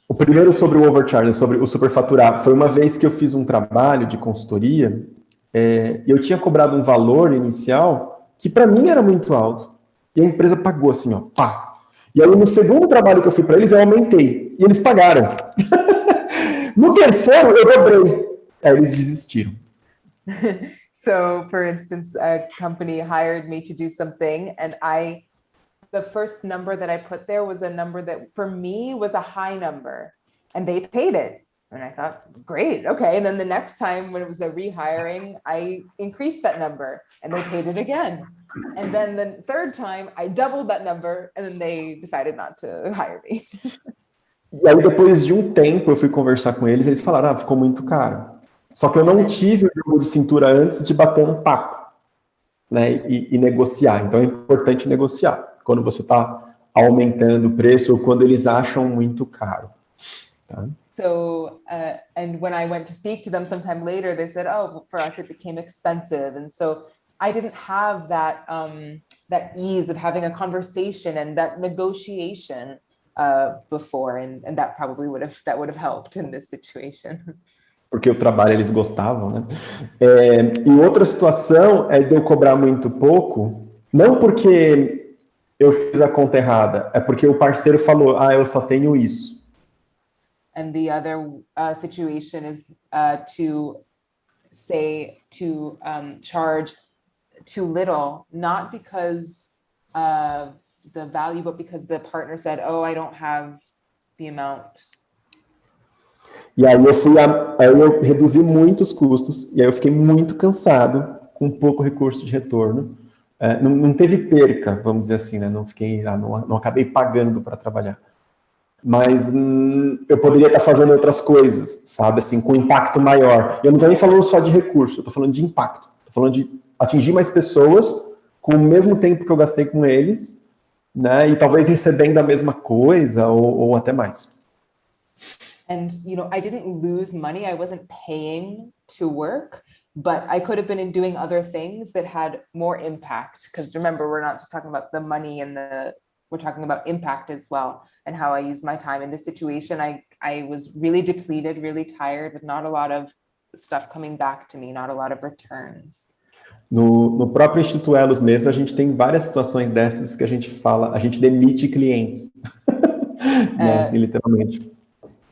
O primeiro sobre o overcharge, sobre o superfaturar, foi uma vez que eu fiz um trabalho de consultoria e eu tinha cobrado um valor inicial que para mim era muito alto. E a empresa pagou assim, ó, pá. E aí, no segundo trabalho que eu fui para eles, eu aumentei. E eles pagaram. No terceiro, eu dobrei. Aí eles desistiram. So, for instance, a company hired me to do something, and the first number that I put there was a number that, for me, was a high number. And they paid it. And I thought, great, okay. And then the next time when it was a rehiring, I increased that number, and they paid it again. And then the third time, I doubled that number, and then they decided not to hire me. E aí, depois de um tempo, eu fui conversar com eles falaram, ficou muito caro. Só que eu não tive o jogo de cintura antes de bater um papo, né, e negociar. Então, é importante negociar quando você está aumentando o preço ou quando eles acham muito caro. Tá? So, and when I went to speak to them sometime later, they said, oh, for us, it became expensive. And so I didn't have that ease of having a conversation and that negotiation before, and that probably would have helped in this situation. Porque o trabalho eles gostavam, né? E outra situação é de eu cobrar muito pouco, não porque eu fiz a conta errada, é porque o parceiro falou, eu só tenho isso. And the other situation is to charge too little, not because the value, but because the partner said, oh, I don't have the amount. E aí eu reduzi muitos custos, e aí eu fiquei muito cansado, com pouco recurso de retorno. Não teve perca, vamos dizer assim, né? Não acabei pagando para trabalhar. Mas eu poderia estar fazendo outras coisas, sabe, assim, com impacto maior. Eu não estou nem falando só de recurso, eu estou falando de impacto. Estou falando de atingir mais pessoas com o mesmo tempo que eu gastei com eles, né, e talvez recebendo a mesma coisa ou até mais. And, I didn't lose money. I wasn't paying to work, but I could have been doing other things that had more impact. Because remember, we're not just talking about the money we're talking about impact as well, and how I use my time. In this situation, I was really depleted, really tired, with not a lot of stuff coming back to me, not a lot of returns. No próprio Instituto Elos mesmo, a gente tem várias situações dessas que a gente demite clientes, né, assim, literalmente.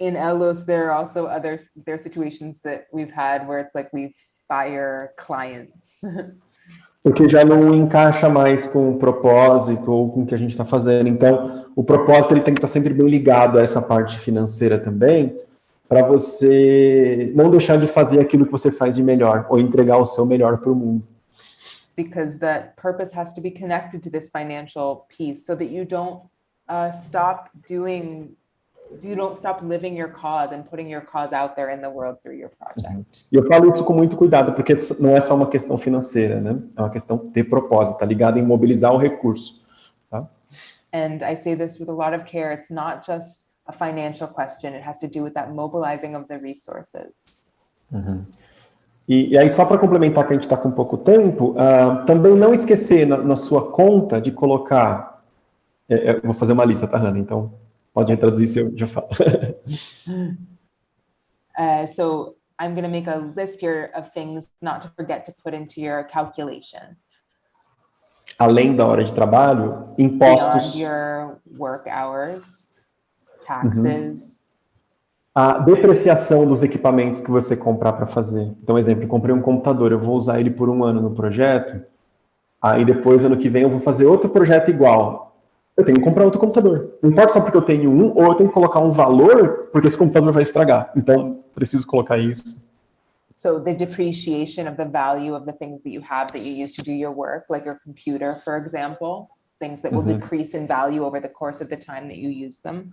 in Elos, there are also there are situations that we've had where it's like we fire clients. Porque já não encaixa mais com o propósito ou com o que a gente está fazendo. Então, o propósito ele tem que estar sempre bem ligado a essa parte financeira também, para você não deixar de fazer aquilo que você faz de melhor, ou entregar o seu melhor para o mundo. Because that purpose has to be connected to this financial piece so that you don't stop living your cause and putting your cause out there in the world through your project. E eu falo isso com muito cuidado, porque não é só uma questão financeira, né? É uma questão de propósito, tá ligado em mobilizar o recurso, tá? And I say this with a lot of care. It's not just a financial question. It has to do with that mobilizing of the resources. Uhum. E aí, só para complementar que a gente está com pouco tempo, também não esquecer na sua conta de colocar... eu vou fazer uma lista, tá, Hannah? Então, pode traduzir se eu já falo. So I'm going to make a list here of things not to forget to put into your calculation. Além da hora de trabalho, impostos. Beyond your work hours, taxes. A depreciação dos equipamentos que você comprar para fazer. Então, exemplo, eu comprei um computador, eu vou usar ele por 1 ano no projeto, aí depois, ano que vem, eu vou fazer outro projeto igual. Eu tenho que comprar outro computador. Não importa só porque eu tenho um, ou eu tenho que colocar um valor, porque esse computador vai estragar. Então, preciso colocar isso. So the depreciation of the value of the things that you have that you use to do your work, like your computer, for example, things that will decrease in value over the course of the time that you use them.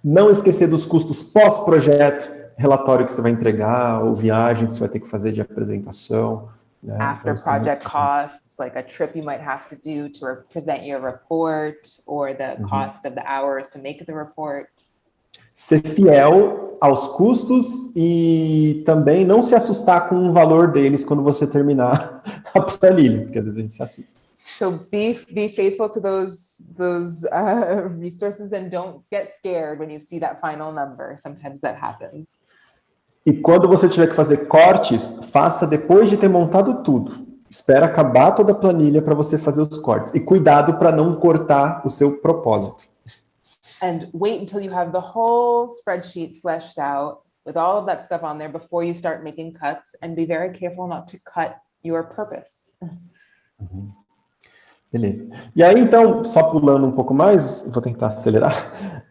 Não esquecer dos custos pós-projeto, relatório que você vai entregar, ou viagem que você vai ter que fazer de apresentação. Né? After project costs, like a trip you might have to do to present your report, or the cost of the hours to make the report. Ser fiel aos custos e também não se assustar com o valor deles quando você terminar a planilha, porque às vezes a gente se assusta. So be faithful to those resources and don't get scared when you see that final number. Sometimes that happens. E quando você tiver que fazer cortes, faça depois de ter montado tudo. Espera acabar toda a planilha para você fazer os cortes. E cuidado para não cortar o seu propósito. And wait until you have the whole spreadsheet fleshed out with all of that stuff on there before you start making cuts, and be very careful not to cut your purpose. Beleza. E aí, então, só pulando um pouco mais, vou tentar acelerar.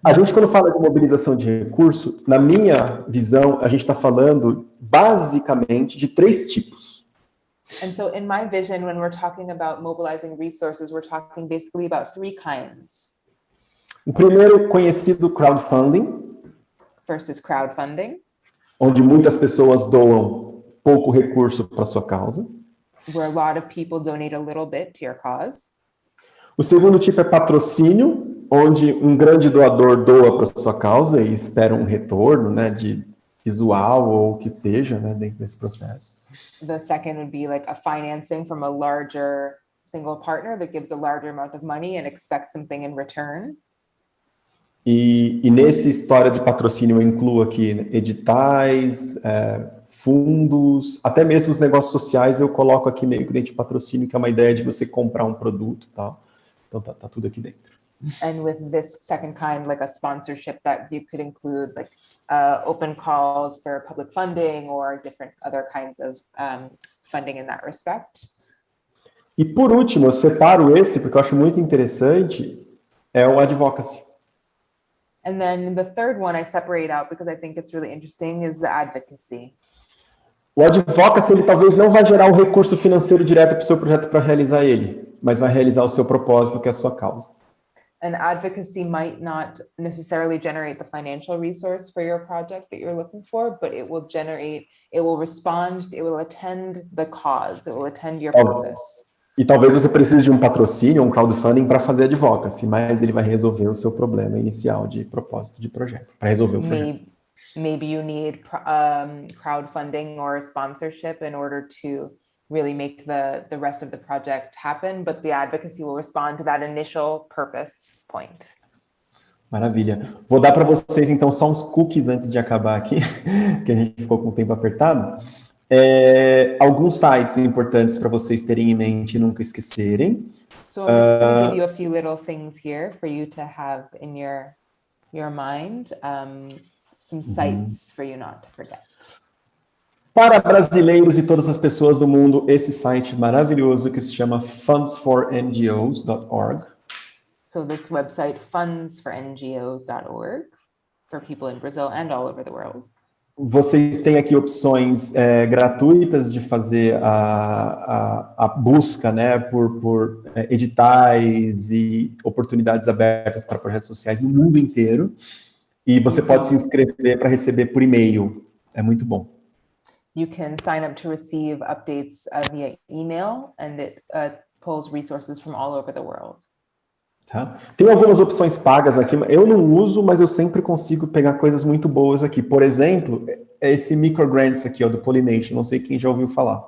A gente, quando fala de mobilização de recurso, na minha visão, a gente está falando basicamente de 3 tipos. And so in my vision, when we're talking about mobilizing resources, we're talking basically about 3 kinds. O primeiro, conhecido crowdfunding. First is crowdfunding. Onde muitas pessoas doam pouco recurso para sua causa. Where a lot of people donate a little bit to your cause. O segundo tipo é patrocínio, onde um grande doador doa para sua causa e espera um retorno, né, de visual ou o que seja, né, dentro desse processo. The second would be like a financing from a larger single partner that gives a larger amount of money and expects something in return. E nessa história de patrocínio eu incluo aqui, né, editais, fundos, até mesmo os negócios sociais eu coloco aqui meio que dentro de patrocínio, que é uma ideia de você comprar um produto e tal. Então tá tudo aqui dentro. And with this second kind, like a sponsorship, that you could include like open calls for public funding or different other kinds of funding in that respect. E por último, eu separo esse, porque eu acho muito interessante, é o advocacy. And then the third one I separate out because I think it's really interesting is the advocacy. O advocacy, ele talvez não vai gerar um recurso financeiro direto para o seu projeto para realizar ele, mas vai realizar o seu propósito, que é a sua causa. And advocacy might not necessarily generate the financial resource for your project that you're looking for, but it will respond, it will attend the cause, it will attend your purpose. E talvez você precise de um patrocínio, um crowdfunding para fazer advocacy, mas ele vai resolver o seu problema inicial de propósito de projeto, para resolver o projeto. Maybe you need crowdfunding or sponsorship in order to really make the rest of the project happen, but the advocacy will respond to that initial purpose point. Maravilha. Vou dar para vocês, então, só uns cookies antes de acabar aqui, que a gente ficou com o tempo apertado. Alguns sites importantes para vocês terem em mente e nunca esquecerem. So I'm just going to give you a few little things here for you to have in your mind. some sites for you not to forget. Para brasileiros e todas as pessoas do mundo, esse site maravilhoso que se chama fundsforngos.org. So this website, fundsforngos.org, for people in Brazil and all over the world. Vocês têm aqui opções gratuitas de fazer a busca, né, por editais e oportunidades abertas para projetos sociais no mundo inteiro. E você pode se inscrever para receber por e-mail. É muito bom. You can sign up to receive updates via email, and it pulls resources from all over the world. Tá? Tem algumas opções pagas aqui, eu não uso, mas eu sempre consigo pegar coisas muito boas aqui. Por exemplo, esse microgrants aqui, ó, do Pollination, não sei quem já ouviu falar.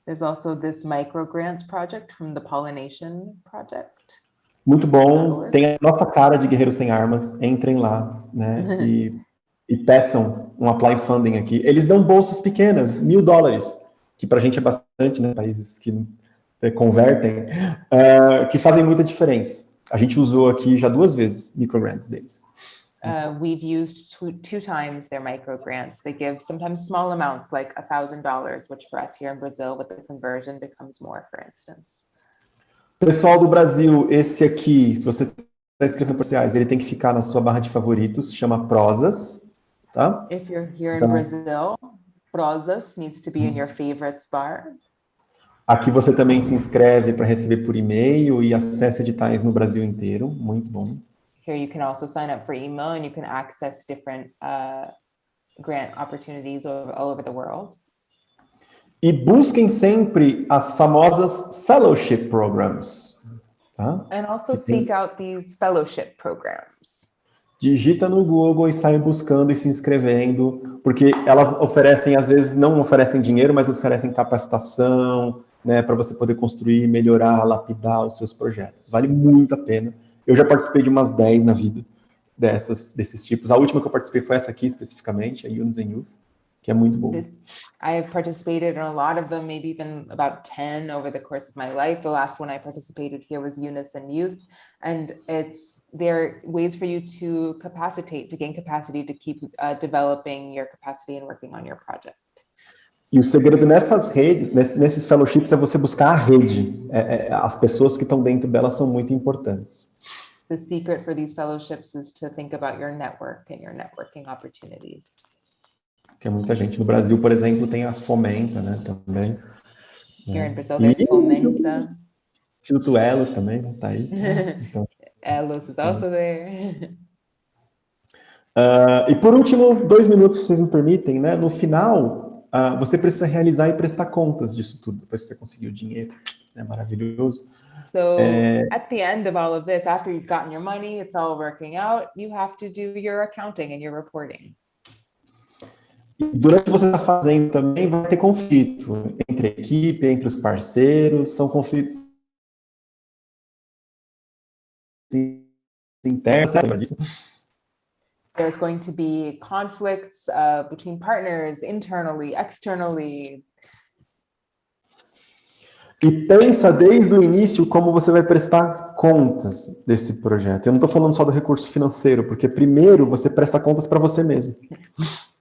There's also this microgrants project from the Pollination Project. Muito bom, tem a nossa cara de Guerreiros Sem Armas, entrem lá, né, e peçam um apply funding aqui. Eles dão bolsas pequenas, $1.000, que pra gente é bastante, né, países que convertem, que fazem muita diferença. A gente usou aqui já 2 vezes microgrants deles. We've used two times their microgrants. They give sometimes small amounts, like $1,000, which for us here in Brazil, with the conversion becomes more, for instance. Pessoal do Brasil, esse aqui, se você está inscrito no Sociais, ele tem que ficar na sua barra de favoritos, chama Prosas, tá? If you're here in Brazil, Prosas needs to be in your favorites bar. Aqui você também se inscreve para receber por e-mail e acessa editais no Brasil inteiro, muito bom. Here you can also sign up for email and you can access different grant opportunities all over the world. E busquem sempre as famosas fellowship programs, tá? And also seek out these fellowship programs. Digita no Google e sai buscando e se inscrevendo, porque elas oferecem, às vezes, não oferecem dinheiro, mas oferecem capacitação, né, para você poder construir, melhorar, lapidar os seus projetos. Vale muito a pena. Eu já participei de umas 10 na vida desses tipos. A última que eu participei foi essa aqui, especificamente, a Yunus and Youth, que é muito boa. I have participated in a lot of them, maybe even about 10 over the course of my life. The last one I participated here was Yunus and Youth, and they're ways for you to capacitate, to gain capacity, to keep developing your capacity and working on your project. E o segredo nessas redes, nesses fellowships, é você buscar a rede. As pessoas que estão dentro delas são muito importantes. The secret for these fellowships is to think about your network and your networking opportunities. Que é muita gente. No Brasil, por exemplo, tem a Fomenta, né, também. Here in Brazil, there's Fomenta. Instituto Elos também, né, tá aí. Então, Elos is also there. E por último, 2 minutos, se vocês me permitem, né? No final, você precisa realizar e prestar contas disso tudo, depois que você conseguiu o dinheiro. É maravilhoso. So at the end of all of this, after you've gotten your money, it's all working out, you have to do your accounting and your reporting. E durante você está fazendo também, vai ter conflito entre a equipe, entre os parceiros, são conflitos internos, lembra disso? There's going to be conflicts between partners, internally, externally. E pensa desde o início como você vai prestar contas desse projeto. Eu não estou falando só do recurso financeiro, porque primeiro você presta contas para você mesmo.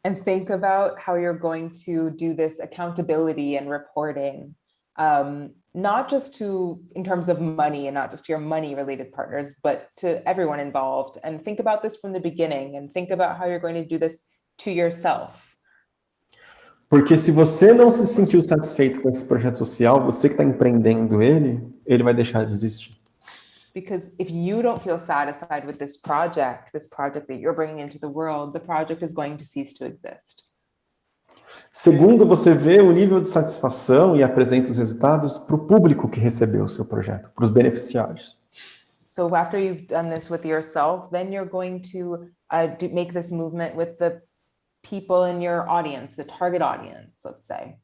And think about how you're going to do this accountability and reporting, not just in terms of money and not just to your money-related partners, but to everyone involved. And think about this from the beginning and think about how you're going to do this to yourself. Porque se você não se sentiu satisfeito com esse projeto social, você que está empreendendo ele vai deixar de existir. Because if you don't feel satisfied with this project that you're bringing into the world, the project is going to cease to exist. Segundo, você vê o nível de satisfação e apresenta os resultados para o público que recebeu o seu projeto, para os beneficiários. So after you've done this with yourself, then you're going to make this movement with the people in your audience, the target audience, let's say.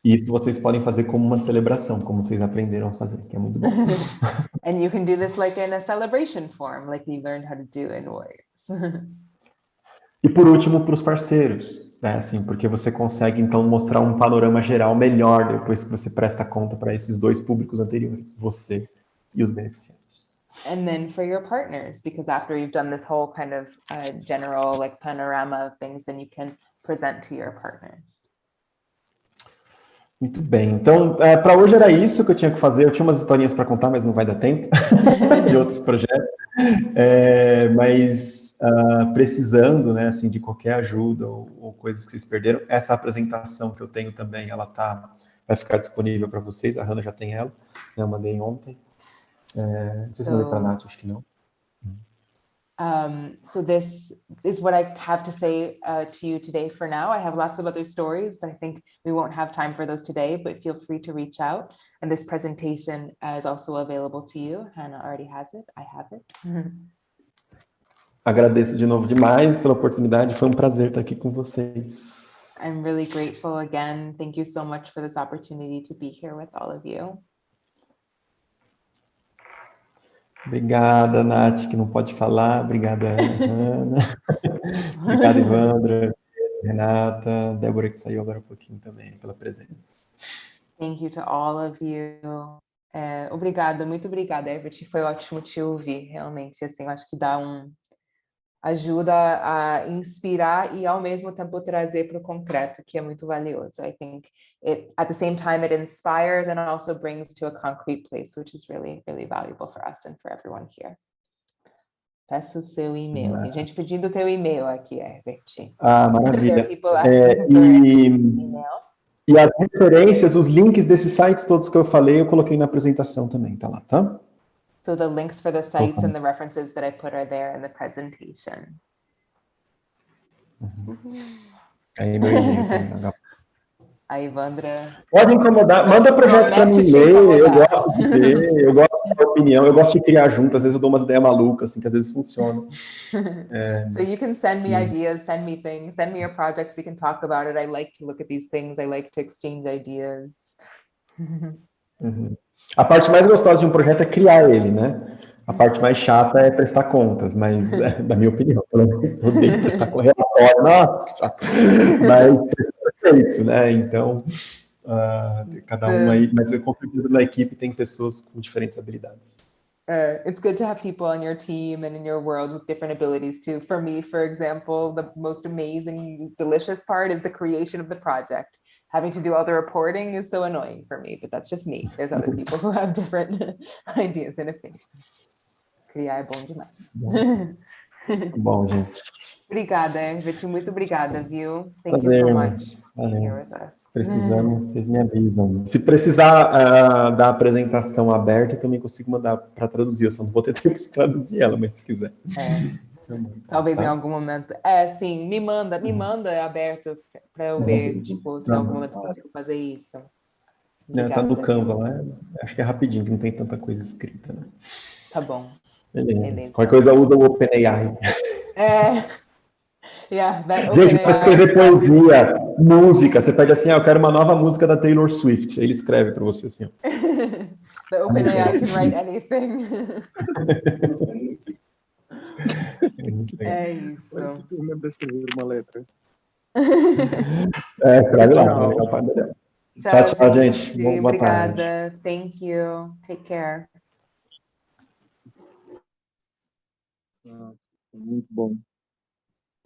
E isso vocês podem fazer como uma celebração, como vocês aprenderam a fazer, que é muito bom. And you can do this like in a celebration form, like you learned how to do in Warriors. E por último, para os parceiros, né? Assim, porque você consegue então mostrar um panorama geral melhor depois que você presta conta para esses 2 públicos anteriores, você e os beneficiários. And then for your partners, because after you've done this whole kind of general like panorama of things, then you can present to your partners. Muito bem. Então, para hoje era isso que eu tinha que fazer. Eu tinha umas historinhas para contar, mas não vai dar tempo de outros projetos. Mas precisando, né, assim, de qualquer ajuda ou coisas que vocês perderam, essa apresentação que eu tenho também, vai ficar disponível para vocês. A Hannah já tem ela, né, eu mandei ontem. Não sei se eu mandei para a Nath, acho que não. So this is what I have to say to you today for now. I have lots of other stories, but I think we won't have time for those today, but feel free to reach out. And this presentation is also available to you. Hannah already has it. I have it. Agradeço de novo demais pela oportunidade. Foi um prazer estar aqui com vocês. I'm really grateful again. Thank you so much for this opportunity to be here with all of you. Obrigada, Nath, que não pode falar. Obrigada, Ana. Obrigada, Ivandra, Renata, Débora, que saiu agora um pouquinho também, pela presença. Thank you to all of you. Obrigada, muito obrigada, Herbert. Foi ótimo te ouvir, realmente. Assim, eu acho que ajuda a inspirar e ao mesmo tempo trazer para o concreto, que é muito valioso. I think at the same time it inspires and also brings to a concrete place, which is really, really valuable for us and for everyone here. Peço o seu e-mail. Tem gente pedindo o teu e-mail aqui, Herbert. Maravilha. E-mail. E as referências, os links desses sites todos que eu falei, eu coloquei na apresentação também, tá lá, tá? So the links for the sites and the references that I put are there in the presentation. Aí meu e-mail também. A Ivandra. Pode incomodar, manda projetos para mim ler, eu gosto de ver, eu gosto da opinião, eu gosto de criar junto, às vezes eu dou umas ideias malucas, assim, que às vezes funcionam. So you can send me ideas, send me things, send me your projects, we can talk about it. I like to look at these things, I like to exchange ideas. A parte mais gostosa de um projeto é criar ele, né? A parte mais chata é prestar contas, mas da minha opinião, pelo menos, eu odeio prestar relatório, nossa, que chato. Mas é feito, né? Então, cada um aí, mas com certeza na equipe tem pessoas com diferentes habilidades. It's good to have people on your team and in your world with different abilities too. For me, for example, the most amazing, delicious part is the creation of the project. Having to do all the reporting is so annoying for me, but that's just me. There's other people who have different ideas and opinions. Criar é bom demais. Bom, gente. Obrigada, Herbert. Muito obrigada, viu? Thank you so much for being here with us. Precisamos, vocês me avisam. Se precisar da apresentação aberta, eu também consigo mandar para traduzir. Eu só não vou ter tempo de traduzir ela, mas se quiser. Talvez em algum momento. Sim, me manda aberto para eu ver, tipo, se em algum momento eu consigo fazer isso. Tá no Canva lá, acho que é rapidinho, que não tem tanta coisa escrita, né? Tá bom. Beleza. Qualquer coisa usa o OpenAI. Gente, para escrever poesia, música, você pede assim, eu quero uma nova música da Taylor Swift. Aí ele escreve para você assim, ó. The OpenAI can write anything. É isso. Eu lembro de escrever uma letra. Escreve lá. Tchau, gente. Boa tarde. Obrigada. Thank you. Take care. Muito bom.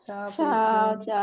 Tchau. Tchau, tchau.